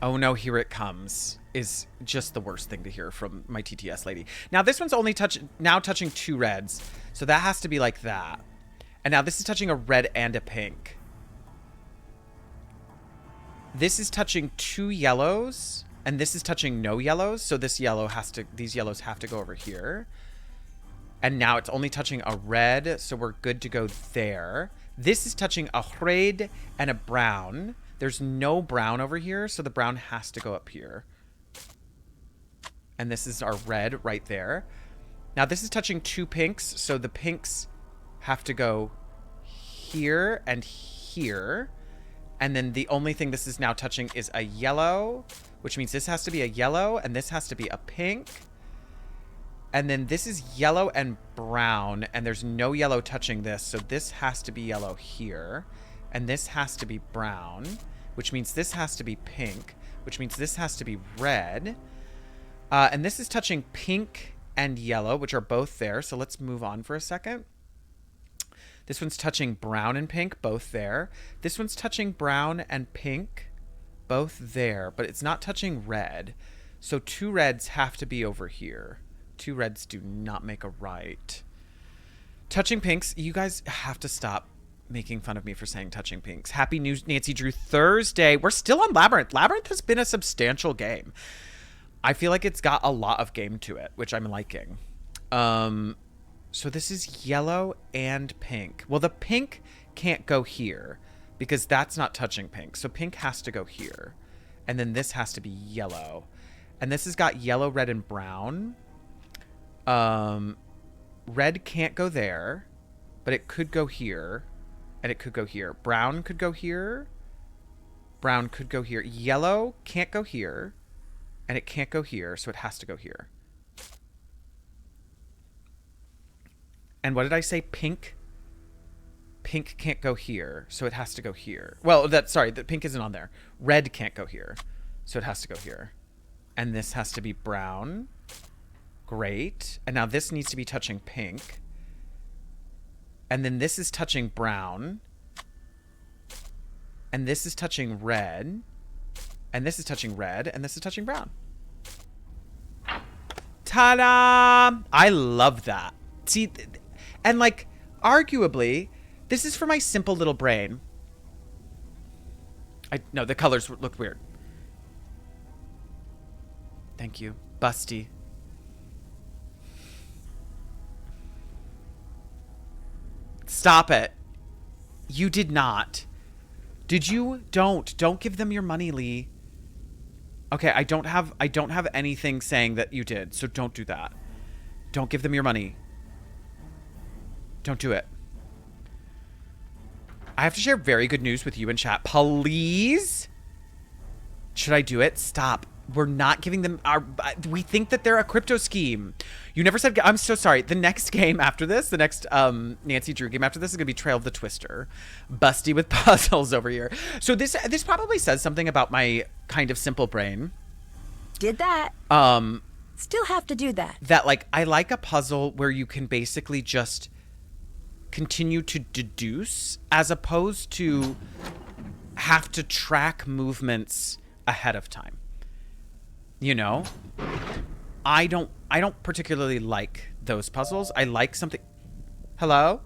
Oh no, here it comes is just the worst thing to hear from my TTS lady. Now this one's only touching 2 reds. So that has to be like that. And now this is touching a red and a pink. This is touching 2 yellows. And this is touching no yellows. So this yellow has to, these yellows have to go over here. And now it's only touching a red. So we're good to go there. This is touching a red and a brown. There's no brown over here. So the brown has to go up here. And this is our red right there. Now this is touching 2 pinks. So the pinks have to go here and here. And then the only thing this is now touching is a yellow, which means this has to be a yellow and this has to be a pink. And then this is yellow and brown, and there's no yellow touching this. So this has to be yellow here. And this has to be brown, which means this has to be pink, which means this has to be red. And this is touching pink and yellow, which are both there. So let's move on for a second. This one's touching brown and pink, both there. This one's touching brown and pink, both there, but it's not touching red. So 2 reds have to be over here. 2 reds do not make a right. Touching pinks, you guys have to stop making fun of me for saying touching pinks. Happy New Nancy Drew Thursday. We're still on Labyrinth. Labyrinth has been a substantial game. I feel like it's got a lot of game to it, which I'm liking. So this is yellow and pink. Well, the pink can't go here because that's not touching pink. So pink has to go here. And then this has to be yellow. And this has got yellow, red, and brown. Red can't go there, but it could go here. And it could go here. Brown could go here. Brown could go here. Yellow can't go here. And it can't go here, so it has to go here. And what did I say? Pink? Pink can't go here, so it has to go here. Well, the pink isn't on there. Red can't go here, so it has to go here. And this has to be brown. Great. And now this needs to be touching pink. And then this is touching brown. And this is touching red. And this is touching red. And this is touching brown. Ta-da! I love that. See, and like, arguably, this is for my simple little brain. No, the colors look weird. Thank you. Busty. Stop it. You did not. Did you? Don't give them your money, Lee. Okay, I don't have anything saying that you did, so don't do that. Don't give them your money. Don't do it. I have to share very good news with you in chat. Please? Should I do it? Stop. We're not giving them our... We think that they're a crypto scheme. You never said... I'm so sorry. The next game after this, the next Nancy Drew game after this is going to be Trail of the Twister. Busty with puzzles over here. So this probably says something about my kind of simple brain. Did that. Still have to do that. That, like, I like a puzzle where you can basically just continue to deduce as opposed to have to track movements ahead of time. You know, I don't particularly like those puzzles. I like something. Hello?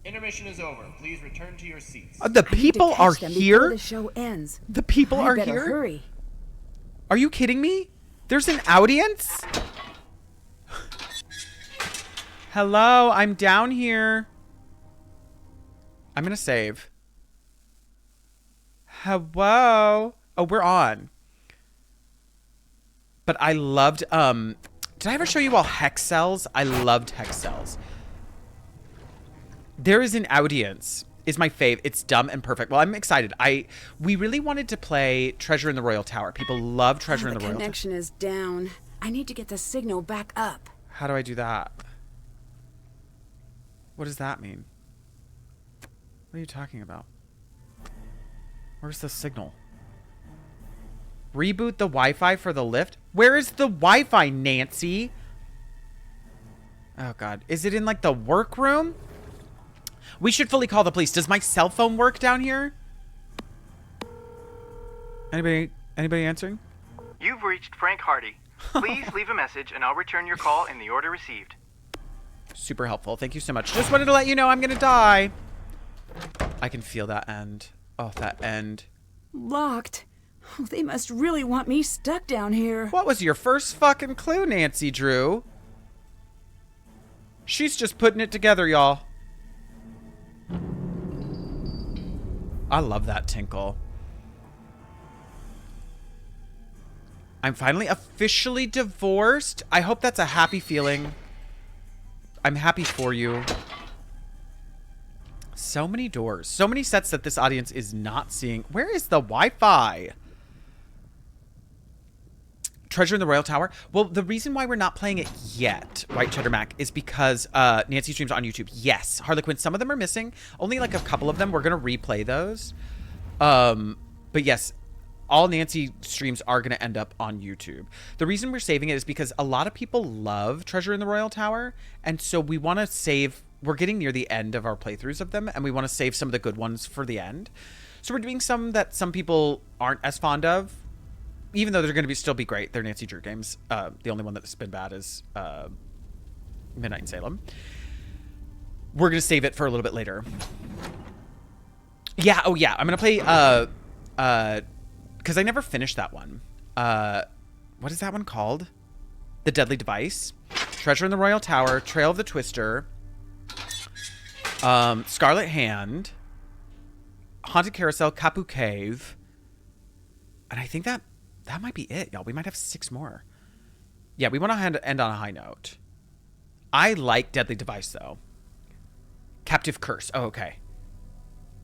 Intermission is over. Please return to your seats. The people are here. The show ends. The people are better here. Hurry. Are you kidding me? There's an audience? Hello, I'm down here. I'm gonna save. Hello. Oh, we're on. But I loved, did I ever show you all hex cells? I loved hex cells. There is an audience is my fave. It's dumb and perfect. Well, I'm excited. We really wanted to play Treasure in the Royal Tower. People love Treasure in the Royal Tower. The connection is down. I need to get the signal back up. How do I do that? What does that mean? What are you talking about? Where's the signal? Reboot the Wi-Fi for the lift? Where is the Wi-Fi, Nancy? Oh, God. Is it in, like, the workroom? We should fully call the police. Does my cell phone work down here? Anybody answering? You've reached Frank Hardy. Please leave a message and I'll return your call in the order received. Super helpful. Thank you so much. Just wanted to let you know I'm going to die. I can feel that end. Oh, that end. Locked. Oh, they must really want me stuck down here. What was your first fucking clue, Nancy Drew? She's just putting it together, y'all. I love that tinkle. I'm finally officially divorced. I hope that's a happy feeling. I'm happy for you. So many doors. So many sets that this audience is not seeing. Where is the Wi-Fi? Treasure in the Royal Tower. Well, the reason why we're not playing it yet, White Cheddar Mac, is because Nancy streams on YouTube. Yes, Harlequin, some of them are missing. Only like a couple of them. We're going to replay those. But yes, all Nancy streams are going to end up on YouTube. The reason we're saving it is because a lot of people love Treasure in the Royal Tower. And so we want to save... We're getting near the end of our playthroughs of them, and we want to save some of the good ones for the end. So we're doing some that some people aren't as fond of, even though they're going to still be great. They're Nancy Drew games. The only one that's been bad is Midnight in Salem. We're going to save it for a little bit later. Yeah, oh yeah. I'm going to play, because I never finished that one. What is that one called? The Deadly Device. Treasure in the Royal Tower. Trail of the Twister. Scarlet Hand. Haunted Carousel. Kapu Cave. And I think that might be it, y'all. We might have 6 more. Yeah, we want to end on a high note. I like Deadly Device, though. Captive Curse. Oh, okay.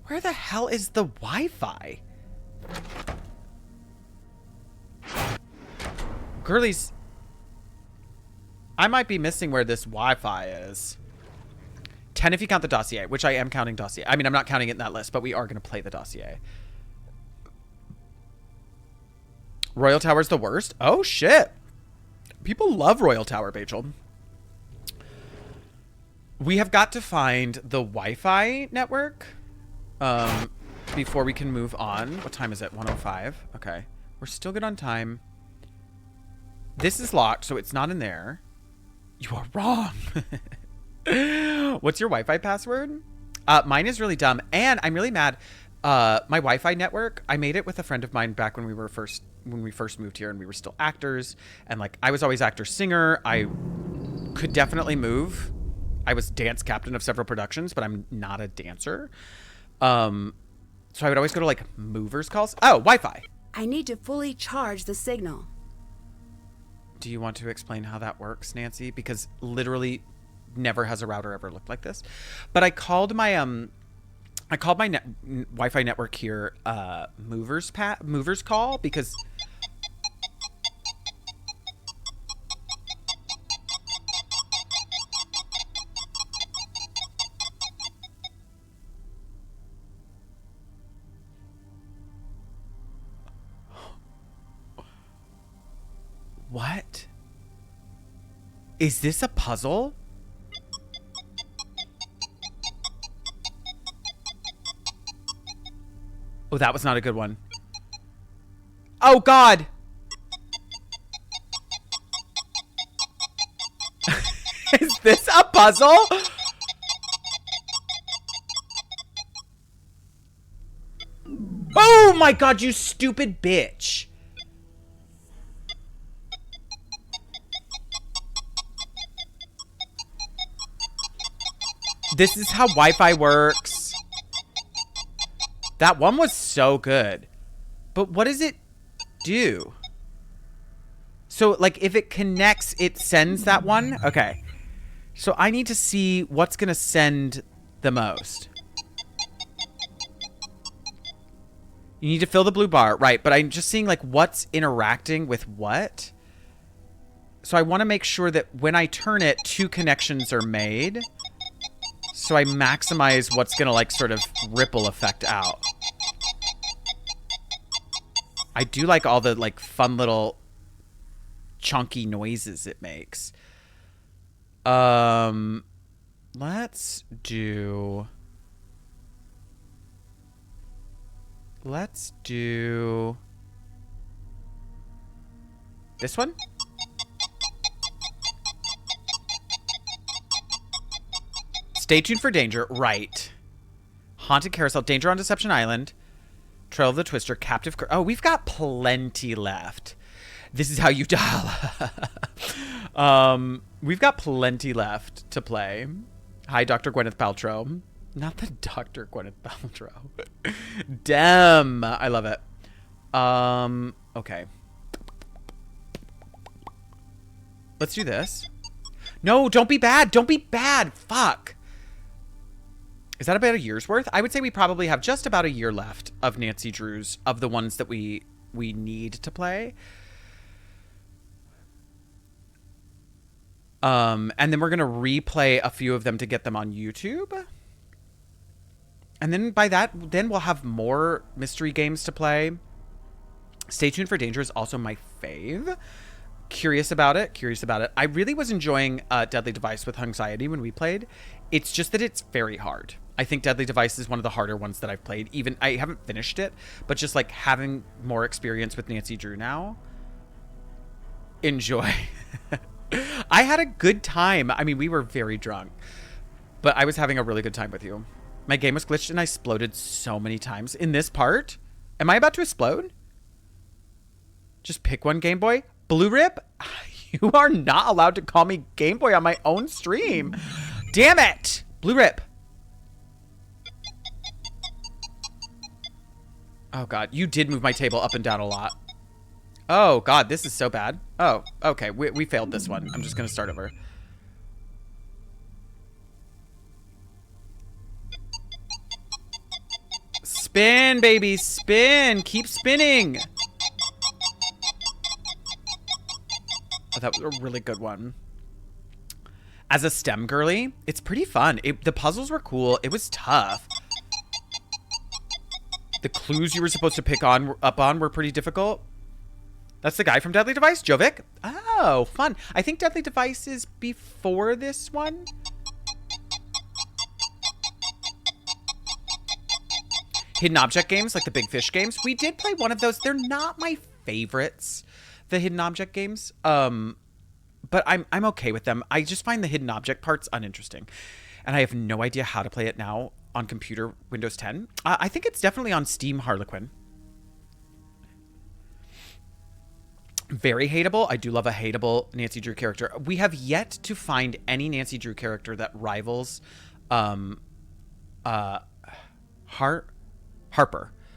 Where the hell is the Wi-Fi? Girlies, I might be missing where this Wi-Fi is. 10 if you count the dossier, which I am counting dossier. I mean, I'm not counting it in that list, but we are going to play the dossier. Royal Tower's the worst? Oh, shit. People love Royal Tower, Bachel. We have got to find the Wi-Fi network before we can move on. What time is it? 1:05. Okay. We're still good on time. This is locked, so it's not in there. You are wrong. What's your Wi-Fi password? Mine is really dumb, and I'm really mad. My Wi-Fi network, I made it with a friend of mine back when we first moved here and we were still actors, and like I was always actor singer. I could definitely move. I was dance captain of several productions, but I'm not a dancer. So I would always go to like movers calls. Oh, Wi-Fi. I need to fully charge the signal. Do you want to explain how that works, Nancy? Because literally never has a router ever looked like this. But I called my Wi-Fi network here movers call because what? Is this a puzzle? Oh, that was not a good one. Oh, God. Is this a puzzle? Oh, my God, you stupid bitch. This is how Wi-Fi works. That one was so good. But what does it do? So, like, if it connects, it sends that one? Okay. So I need to see what's going to send the most. You need to fill the blue bar. Right, but I'm just seeing, like, what's interacting with what. So I want to make sure that when I turn it, 2 connections are made. So I maximize what's going to, like, sort of ripple effect out. I do like all the, like, fun little chunky noises it makes. Let's do this one. Stay tuned for danger. Right. Haunted Carousel. Danger on Deception Island. Trail of the Twister. Captive. Oh, we've got plenty left. This is how you dial. We've got plenty left to play. Hi, Dr. Gwyneth Paltrow. Not the Dr. Gwyneth Paltrow. Damn. I love it. Okay. Let's do this. No, don't be bad. Don't be bad. Fuck. Is that about a year's worth? I would say we probably have just about a year left of Nancy Drew's, of the ones that we need to play. And then we're going to replay a few of them to get them on YouTube. And then by that, then we'll have more mystery games to play. Stay tuned for Danger is also my fave. Curious about it. I really was enjoying Deadly Device with Anxiety when we played. It's just that it's very hard. I think Deadly Device is one of the harder ones that I've played. Even I haven't finished it, but just like having more experience with Nancy Drew now. Enjoy. I had a good time. I mean, we were very drunk, but I was having a really good time with you. My game was glitched and I exploded so many times. In this part, am I about to explode? Just pick one, Game Boy. Blue Rip, you are not allowed to call me Game Boy on my own stream. Damn it. Blue Rip. Oh, God. You did move my table up and down a lot. Oh, God. This is so bad. Oh, okay. We failed this one. I'm just going to start over. Spin, baby. Spin. Keep spinning. Oh, that was a really good one. As a STEM girly, it's pretty fun. The puzzles were cool. It was tough. The clues you were supposed to pick up on were pretty difficult. That's the guy from Deadly Device, Jovic. Oh, fun. I think Deadly Device is before this one. Hidden object games, like the Big Fish games. We did play one of those. They're not my favorites, the hidden object games. But I'm okay with them. I just find the hidden object parts uninteresting. And I have no idea how to play it now on computer Windows 10. I think it's definitely on Steam, Harlequin. Very hateable. I do love a hateable Nancy Drew character. We have yet to find any Nancy Drew character that rivals Harper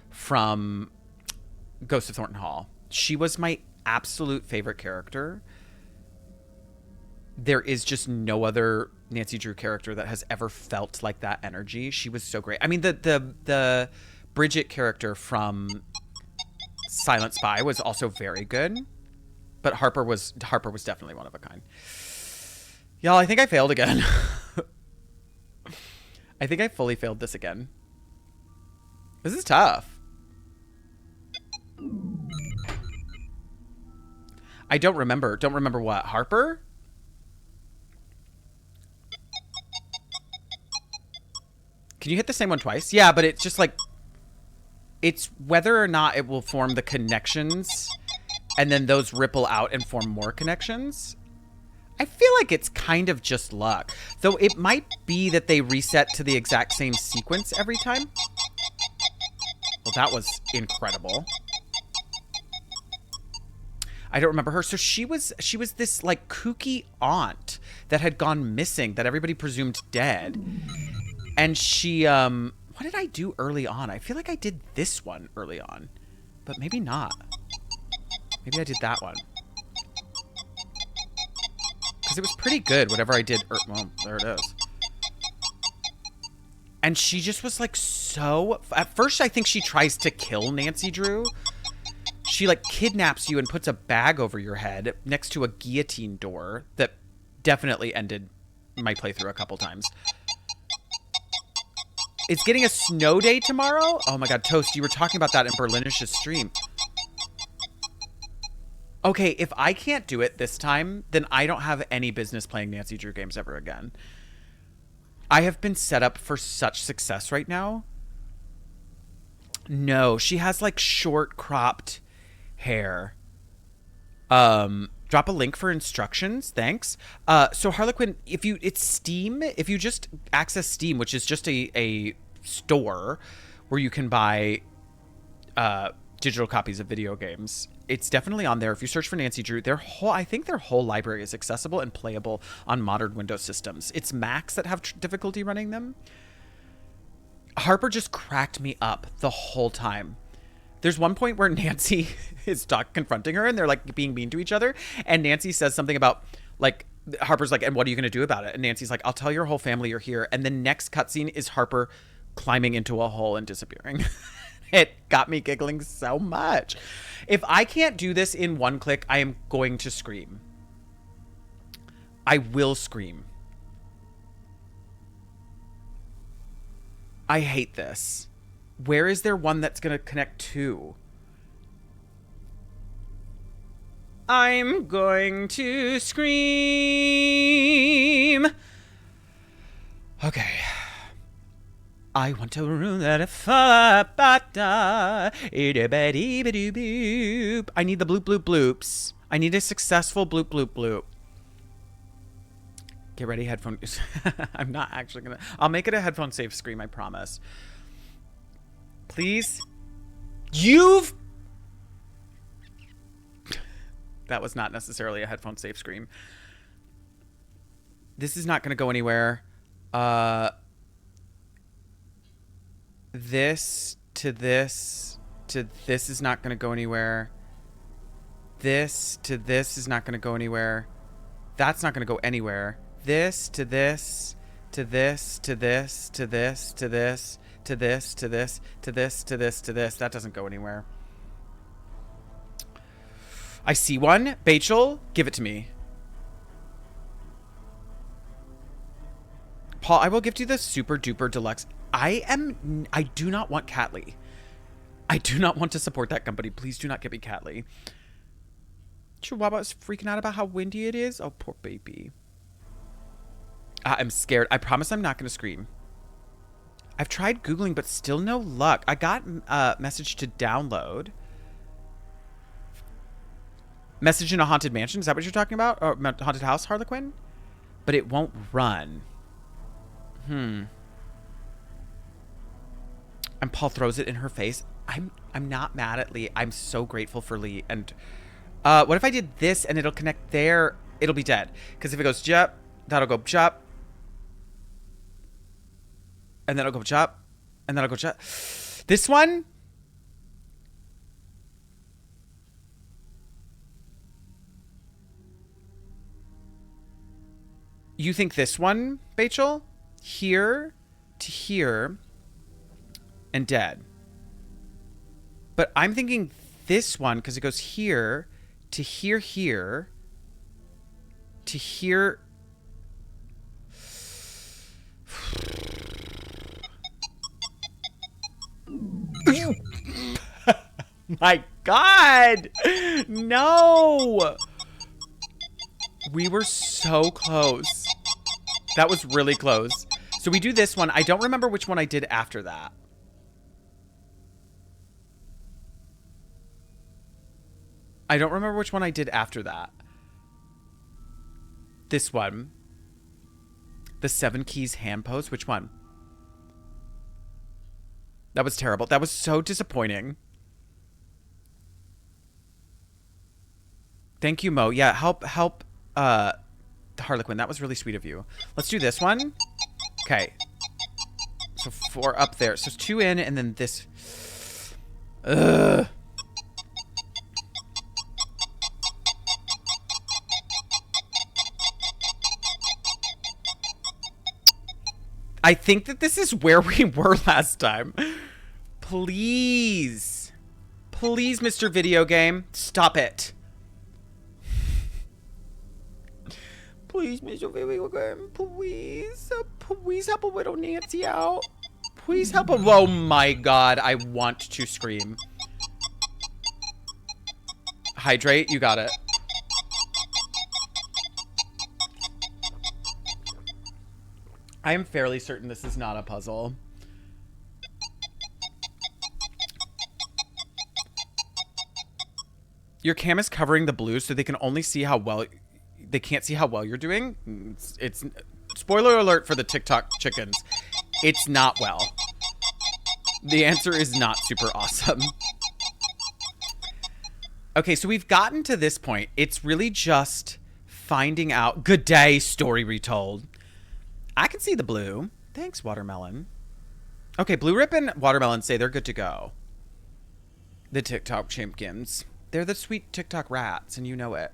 from Ghost of Thornton Hall. She was my absolute favorite character. There is just no other Nancy Drew character that has ever felt like that energy. She was so great. I mean, the Bridget character from Silent Spy was also very good, but Harper was definitely one of a kind. Y'all, I think I failed again. I think I fully failed this again. This is tough. I don't remember. Don't remember what? Harper? Can you hit the same one twice? Yeah, but it's just like... It's whether or not it will form the connections, and then those ripple out and form more connections. I feel like it's kind of just luck. Though it might be that they reset to the exact same sequence every time. Well, that was incredible. I don't remember her. So she was this like kooky aunt that had gone missing that everybody presumed dead. And she, what did I do early on? I feel like I did this one early on, but maybe not. Maybe I did that one. Because it was pretty good, whatever I did. Well, there it is. And she just was like so... At first, I think she tries to kill Nancy Drew. She like kidnaps you and puts a bag over your head next to a guillotine door that definitely ended my playthrough a couple times. It's getting a snow day tomorrow? Oh my god, Toast, you were talking about that in Berlinish's stream. Okay, if I can't do it this time, then I don't have any business playing Nancy Drew games ever again. I have been set up for such success right now. No, she has like short cropped hair. Drop a link for instructions. Thanks. So Harlequin, it's Steam, if you just access Steam, which is just a store where you can buy digital copies of video games, it's definitely on there. If you search for Nancy Drew, I think their whole library is accessible and playable on modern Windows systems. It's Macs that have difficulty running them. Harper just cracked me up the whole time. There's one point where Nancy is confronting her and they're like being mean to each other. And Nancy says something about like, Harper's like, and what are you going to do about it? And Nancy's like, I'll tell your whole family you're here. And the next cutscene is Harper climbing into a hole and disappearing. It got me giggling so much. If I can't do this in one click, I am going to scream. I will scream. I hate this. Where is there one that's going to connect to? I'm going to scream. Okay. I want to ruin that I need the bloop bloop bloops. I need a successful bloop bloop bloop. Get ready, headphone. I'm not actually gonna. I'll make it a headphone safe scream, I promise. Please. That was not necessarily a headphone safe scream. This is not gonna go anywhere. This to this to this is not gonna go anywhere. This to this is not gonna go anywhere. That's not gonna go anywhere. This to this to this to this to this to this to this to this to this to this to this. That doesn't go anywhere. I see one. Bachel, give it to me. Paul, I will gift you the super duper deluxe. I do not want Catley. I do not want to support that company. Please do not get me Catley. Chihuahua is freaking out about how windy it is. Oh, poor baby. I'm scared. I promise I'm not going to scream. I've tried Googling, but still no luck. I got a message to download. Message in a haunted mansion. Is that what you're talking about? Or haunted house, Harlequin? But it won't run. And Paul throws it in her face. I'm not mad at Lee. I'm so grateful for Lee. And what if I did this and it'll connect there? It'll be dead. Because if it goes jup, that'll go jup. And then it'll go jup. And then it'll go jup. This one? You think this one, Bachel? Here to here and dead. But I'm thinking this one because it goes here to here, here to here. My God. No. We were so close. That was really close. So we do this one. I don't remember which one I did after that. I don't remember which one I did after that. This one. The 7 keys hand pose. Which one? That was terrible. That was so disappointing. Thank you, Mo. Yeah, help Harlequin. That was really sweet of you. Let's do this one. Okay. So 4 up there. So it's 2 in and then this. Ugh. I think that this is where we were last time. Please. Please, Mr. Video Game. Stop it. Please, Mr. Video Game. Please. Please help a widow Nancy out. Please help a... Oh my God. I want to scream. Hydrate. You got it. I am fairly certain this is not a puzzle. Your cam is covering the blue so they can only see how well... They can't see how well you're doing. It's spoiler alert for the TikTok chickens. It's not well. The answer is not super awesome. Okay, so we've gotten to this point. It's really just finding out... Good day, story retold. I can see the blue. Thanks, Watermelon. Okay, Blue Rip and Watermelon say they're good to go. The TikTok chimpkins. They're the sweet TikTok rats, and you know it.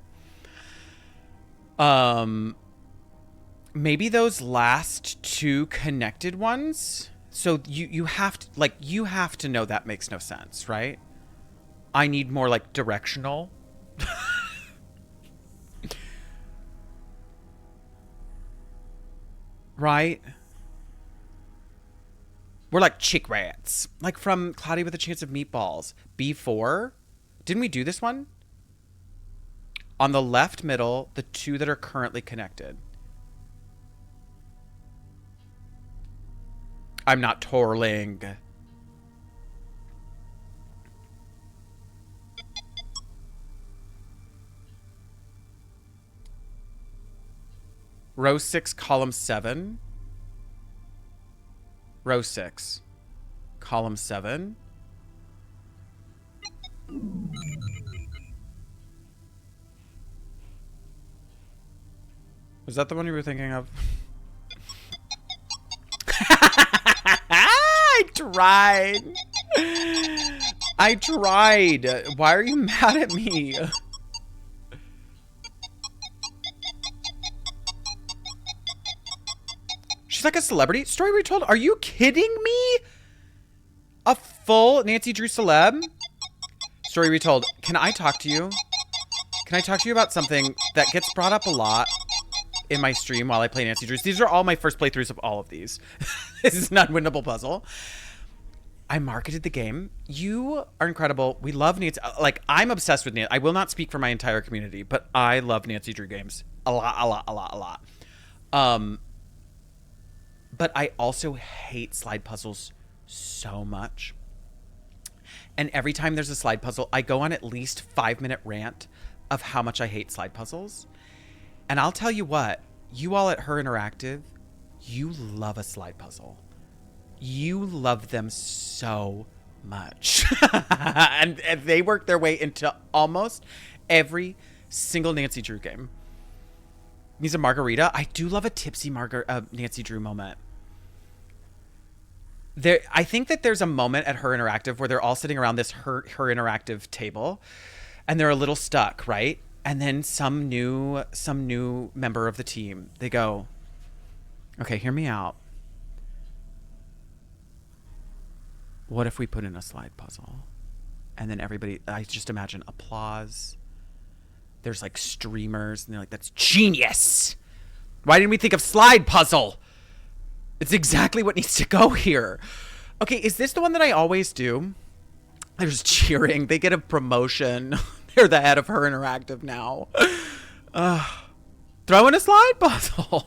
Maybe those last 2 connected ones. So you have to, like, you have to know that makes no sense, right? I need more, like, directional. Right? We're like chick rats. Like from Cloudy with a Chance of Meatballs. B4. Didn't we do this one? On the left middle, the 2 that are currently connected. I'm not twirling. Row 6, column 7. Row 6, column 7. Was that the one you were thinking of? I tried. I tried. Why are you mad at me? She's like a celebrity. Story retold. Are you kidding me? A full Nancy Drew celeb? Story retold. Can I talk to you? Can I talk to you about something that gets brought up a lot in my stream while I play Nancy Drews? These are all my first playthroughs of all of these. This is an unwinnable puzzle. I marketed the game. You are incredible. We love Nancy. Like, I'm obsessed with Nancy. I will not speak for my entire community, but I love Nancy Drew games. A lot. But I also hate slide puzzles so much. And every time there's a slide puzzle, I go on at least 5-minute rant of how much I hate slide puzzles. And I'll tell you what, you all at Her Interactive, you love a slide puzzle. You love them so much. and they work their way into almost every single Nancy Drew game. Needs a margarita. I do love a tipsy Nancy Drew moment. I think that there's a moment at Her Interactive where they're all sitting around this Her Interactive table, and they're a little stuck, right? And then some new member of the team, they go, "Okay, hear me out. What if we put in a slide puzzle?" And then everybody, I just imagine applause. There's like streamers, and they're like, "That's genius! Why didn't we think of slide puzzle? It's exactly what needs to go here." Okay, is this the one that I always do? There's cheering. They get a promotion. They're the head of Her Interactive now. Throw in a slide puzzle.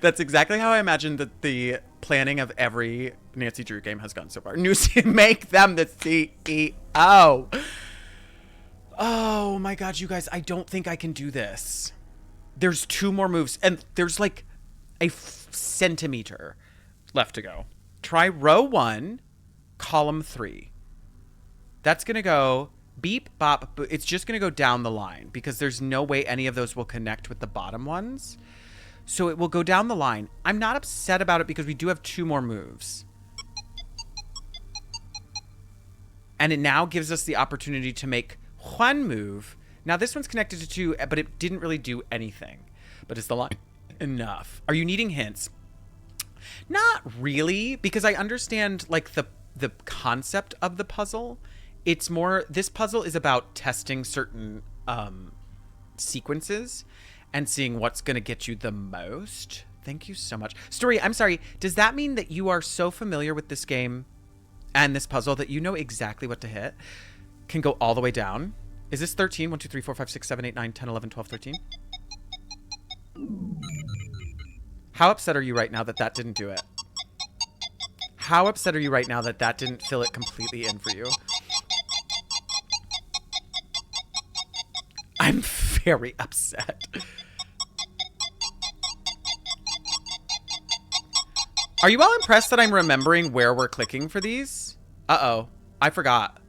That's exactly how I imagine that the planning of every Nancy Drew game has gone so far. Make them the CEO. Oh my God, you guys, I don't think I can do this. There's 2 more moves, and there's like a centimeter left to go. Try row 1, column 3. That's going to go beep, bop, boop. It's just going to go down the line because there's no way any of those will connect with the bottom ones. So it will go down the line. I'm not upset about it because we do have 2 more moves. And it now gives us the opportunity to make 1 move. Now this one's connected to 2, but it didn't really do anything. But is the line enough? Are you needing hints? Not really, because I understand like the concept of the puzzle. It's more, this puzzle is about testing certain sequences and seeing what's going to get you the most. Thank you so much. Story, I'm sorry. Does that mean that you are so familiar with this game and this puzzle that you know exactly what to hit? Can go all the way down. Is this 13? 1, 2, 3, 4, 5, 6, 7, 8, 9, 10, 11, 12, 13? How upset are you right now that that didn't do it? How upset are you right now that that didn't fill it completely in for you? I'm very upset. Are you all impressed that I'm remembering where we're clicking for these? Uh-oh. I forgot.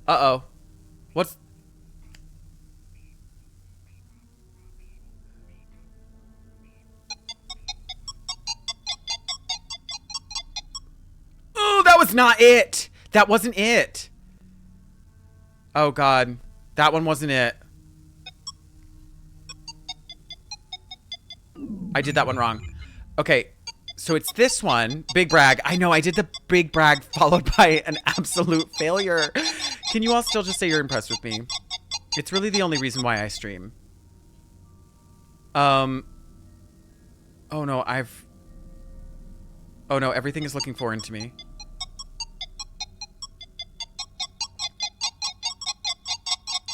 Uh-oh. What's... Oh, that was not it. That wasn't it. Oh, God. That one wasn't it. I did that one wrong. Okay. So it's this one. Big brag. I know, I did the big brag followed by an absolute failure. Can you all still just say you're impressed with me? It's really the only reason why I stream. Oh no, oh no, everything is looking foreign to me.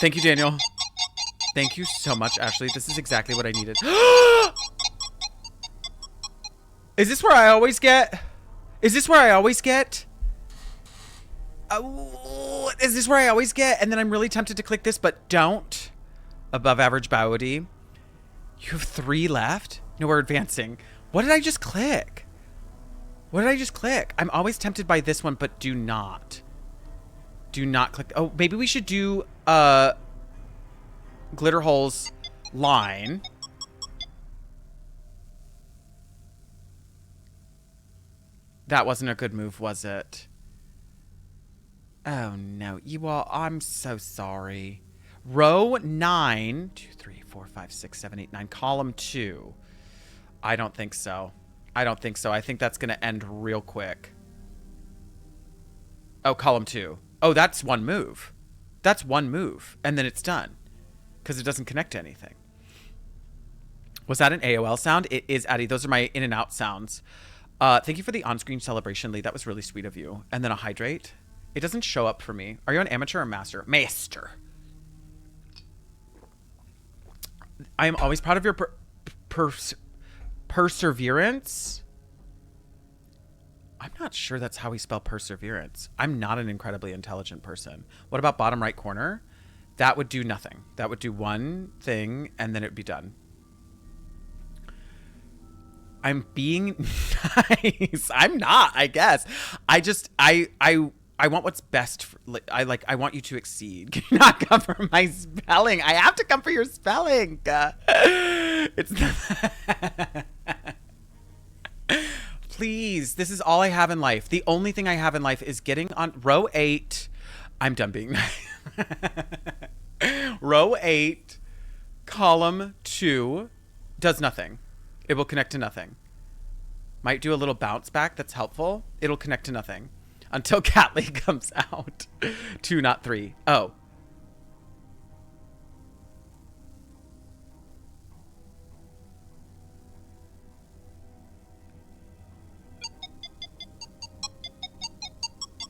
Thank you, Daniel. Thank you so much, Ashley. This is exactly what I needed. Is this where I always get? Is this where I always get? Is this where I always get? And then I'm really tempted to click this, but don't. Above average biology. You have 3 left? No, we're advancing. What did I just click? What did I just click? I'm always tempted by this one, but do not. Do not click. Oh, maybe we should do Glitterhole's line. That wasn't a good move, was it? Oh, no. You all, I'm so sorry. Row 9. 2, 3, 4, 5, 6, 7, 8, 9. Column 2. I don't think so. I don't think so. I think that's going to end real quick. Oh, column 2. Oh, that's one move. That's one move. And then it's done. Because it doesn't connect to anything. Was that an AOL sound? It is, Addie. Those are my in and out sounds. Thank you for the on-screen celebration, Lee. That was really sweet of you. And then a hydrate. It doesn't show up for me. Are you an amateur or master? Master. I am always proud of your perseverance. I'm not sure that's how we spell perseverance. I'm not an incredibly intelligent person. What about bottom right corner? That would do nothing. That would do one thing and then it would be done. I'm being nice. I'm not, I guess. I want what's best. I want you to exceed. Can you not come for my spelling? I have to come for your spelling. It's not... Please, this is all I have in life. The only thing I have in life is getting on row 8. I'm done being nice. Row 8, column 2 does nothing. It will connect to nothing. Might do a little bounce back. That's helpful. It'll connect to nothing. Until Catley comes out. 2, not 3. Oh.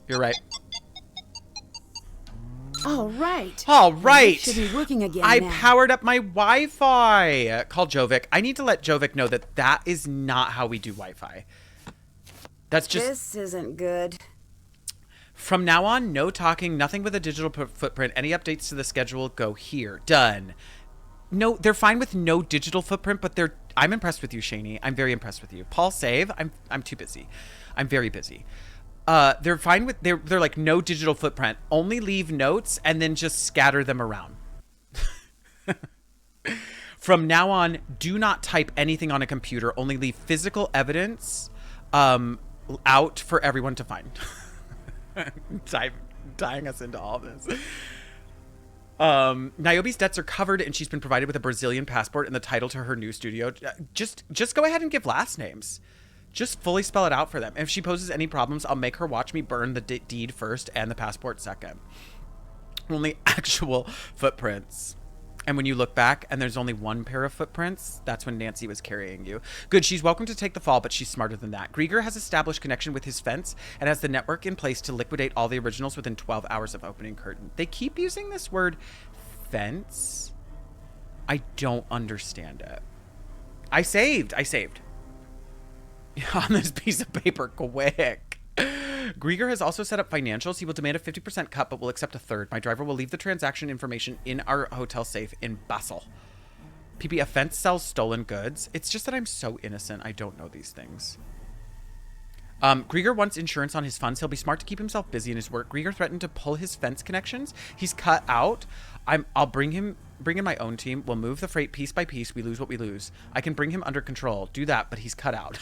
You're right. All right. All right. Should be working again I now. powered up my Wi-Fi. Call Jovic. I need to let Jovic know that that is not how we do Wi-Fi. That's just... This isn't good. From now on, no talking, nothing with a digital footprint. Any updates to the schedule, go here. Done. No, they're fine with no digital footprint, but I'm impressed with you, Shani. I'm very impressed with you. Paul, save. I'm too busy. I'm very busy. They're fine with they're like no digital footprint. Only leave notes and then just scatter them around. From now on, do not type anything on a computer. Only leave physical evidence out for everyone to find. Tying us into all this. Niobe's debts are covered and she's been provided with a Brazilian passport and the title to her new studio. Just go ahead and give last names. Just fully spell it out for them. If she poses any problems, I'll make her watch me burn the deed first and the passport second. Only actual footprints. And when you look back and there's only one pair of footprints, that's when Nancy was carrying you. Good, she's welcome to take the fall, but she's smarter than that. Grieger has established connection with his fence and has the network in place to liquidate all the originals within 12 hours of opening curtain. They keep using this word fence. I don't understand it. I saved. On this piece of paper, quick. Grieger has also set up financials. He will demand a 50% cut, but will accept a third. My driver will leave the transaction information in our hotel safe in Basel. PP, a fence sells stolen goods. It's just that I'm so innocent. I don't know these things. Grieger wants insurance on his funds. He'll be smart to keep himself busy in his work. Grieger threatened to pull his fence connections. He's cut out. I'll bring in my own team. We'll move the freight piece by piece. We lose what we lose. I can bring him under control. Do that, but he's cut out.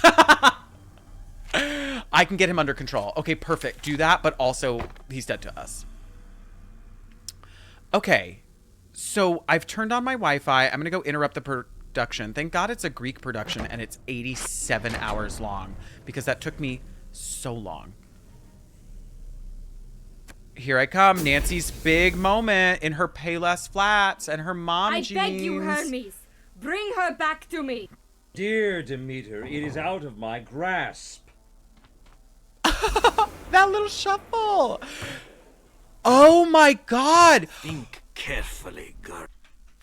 I can get him under control. Okay, perfect. Do that, but also he's dead to us. Okay, so I've turned on my Wi-Fi. I'm going to go interrupt the production. Thank God it's a Greek production and it's 87 hours long because that took me so long. Here I come. Nancy's big moment in her Payless flats and her mom jeans. I beg you, Hermes, bring her back to me. Dear Demeter, it is out of my grasp. That little shuffle. Oh my God. Think carefully, girl.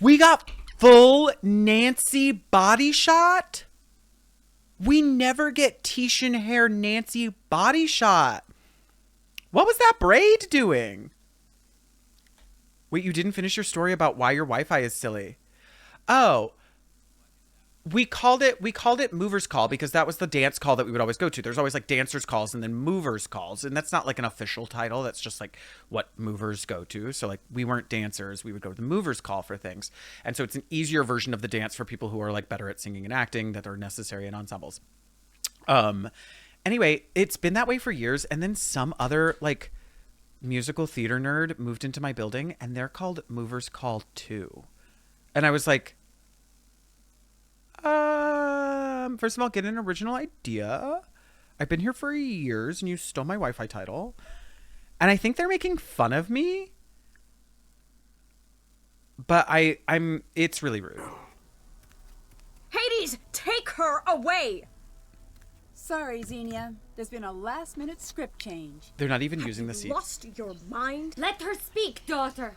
We got full Nancy body shot. We never get Titian hair Nancy body shot. What was that braid doing? Wait, you didn't finish your story about why your Wi-Fi is silly. Oh, we called it Movers Call because that was the dance call that we would always go to. There's always like dancers calls and then movers calls. And that's not like an official title. That's just like what movers go to. So like we weren't dancers. We would go to the movers call for things. And so it's an easier version of the dance for people who are like better at singing and acting that are necessary in ensembles. Anyway, it's been that way for years. And then some other like musical theater nerd moved into my building and they're called Movers Call 2. And I was like, first of all, get an original idea. I've been here for years and you stole my Wi-Fi title. And I think they're making fun of me. But it's really rude. Hades, take her away! Sorry, Xenia. There's been a last-minute script change. They're not even using the seats. Lost your mind? Let her speak, daughter.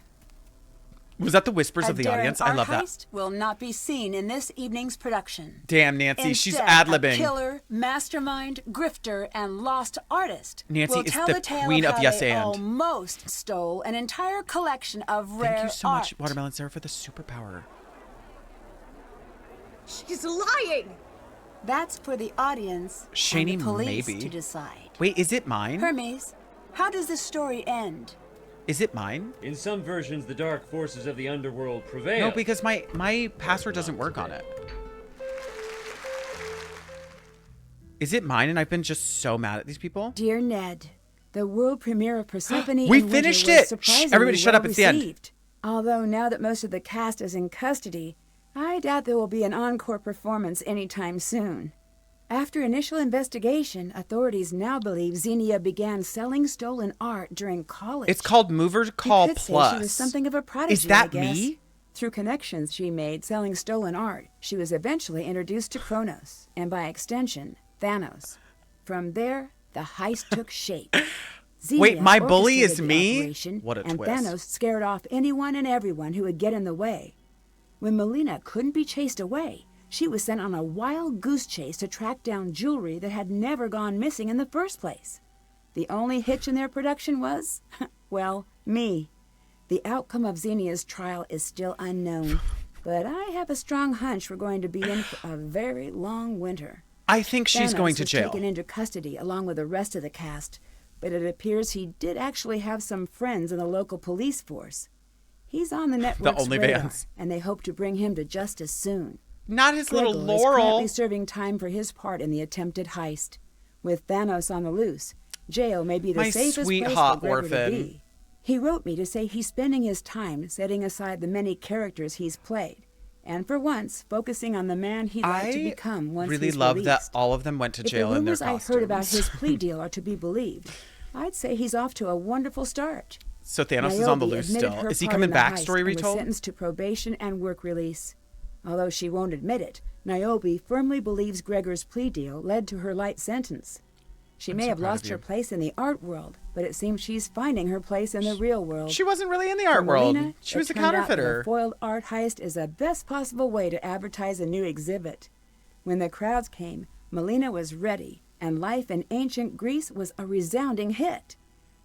Was that the whispers of the audience? I love that. Heist will not be seen in this evening's production. Damn, Nancy, Instead, she's ad-libbing. A killer, mastermind, grifter, and lost artist Nancy will is tell the the tale queen of of how yes they and. almost stole an entire collection of rare Thank you so art. much, Watermelon Sarah, for the superpower. She's lying! That's for the audience Shani, and the police maybe. to decide. Wait, is it mine? Hermes, how does this story end? Is it mine? In some versions, the dark forces of the underworld prevail. No, because my password doesn't work on it. Is it mine and I've been just so mad at these people? Dear Ned, the world premiere of Persephone We in Winter finished was it! Shh, surprisingly everybody shut up, it's the end. received. Although now that most of the cast is in custody, I doubt there will be an encore performance anytime soon. After initial investigation, authorities now believe Xenia began selling stolen art during college. It's called Movers Call You could say Plus. she was something of a prodigy, Is that I guess. me? Through connections she made selling stolen art, she was eventually introduced to Kronos, and by extension, Thanos. From there, the heist took shape. Xenia Wait, my bully is orchestrated the me? operation, What a and twist. Thanos scared off anyone and everyone who would get in the way. When Melina couldn't be chased away, she was sent on a wild goose chase to track down jewelry that had never gone missing in the first place. The only hitch in their production was, well, me. The outcome of Xenia's trial is still unknown, but I have a strong hunch we're going to be in for a very long winter. I think she's Thanos going to was jail. taken into custody along with the rest of the cast, but it appears he did actually have some friends in the local police force. He's on the network's radar, OnlyFans. and they hope to bring him to justice soon. Not his little Gregor is currently Laurel. serving time for his part in the attempted heist. With Thanos on the loose, jail may be the My safest sweet place hot for Gregor to orphan. be. He wrote me to say he's spending his time setting aside the many characters he's played, and for once focusing on the man he'd like to I become once really he's love that released. all of them went to If jail the in their rumors I costumes. heard about his plea deal are to be believed, I'd say he's off to a wonderful start. So Thanos is on the Niobe loose admitted still. her Is he part coming in the back, heist story and was retold? sentenced to probation and work release. Although she won't admit it, Niobe firmly believes Gregor's plea deal led to her light sentence. She may so have proud of lost you. her place in the art world, but it seems she's finding her place in the real world. She wasn't really in the For art world. Melina, She it was a turned out that counterfeiter. A foiled art heist is the best possible way to advertise a new exhibit. When the crowds came, Melina was ready, and life in ancient Greece was a resounding hit.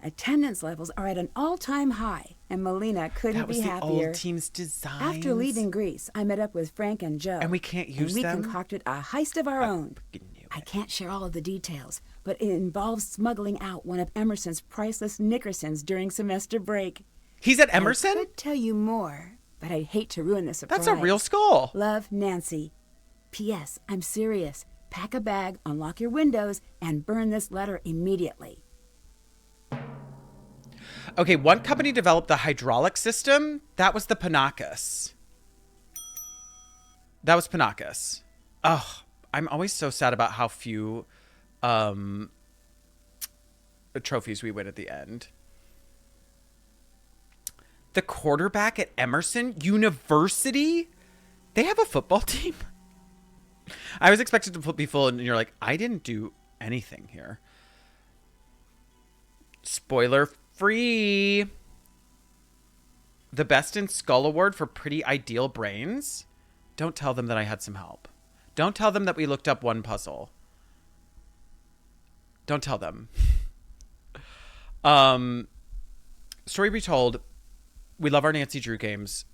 Attendance levels are at an all-time high, and Melina couldn't That was be the happier. old team's designs. After leaving Greece, I met up with Frank and Joe. And we can't use we them? concocted a heist of our own. I can't share all of the details, but it involves smuggling out one of Emerson's priceless Nickersons during semester break. He's at Emerson? I could tell you more, but I'd hate to ruin the surprise. That's a real skull. Love, Nancy. P.S. I'm serious. Pack a bag, unlock your windows, and burn this letter immediately. Okay, one company developed the hydraulic system. That was the Panacus. That was Panacus. Oh, I'm always so sad about how few trophies we win at the end. The quarterback at Emerson University? They have a football team? I was expected to be full, and you're like, I didn't do anything here. Spoiler free. The Best in Skull Award for Pretty Ideal Brains. Don't tell them that I had some help. Don't tell them that we looked up one puzzle. Don't tell them. Story retold. We love our Nancy Drew games.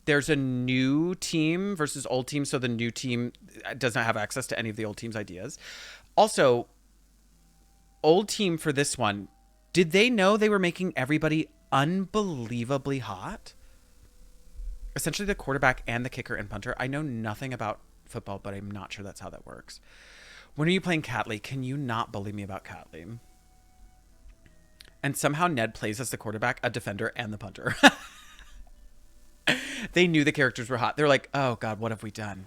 There's a new team versus old team, so the new team does not have access to any of the old team's ideas. Also, old team for this one, did they know they were making everybody unbelievably hot? Essentially the quarterback and the kicker and punter. I know nothing about football, but I'm not sure that's how that works. When are you playing Catley? Can you not bully me about Catley? And somehow Ned plays as the quarterback, a defender, and the punter. They knew the characters were hot. They're like, oh God, what have we done?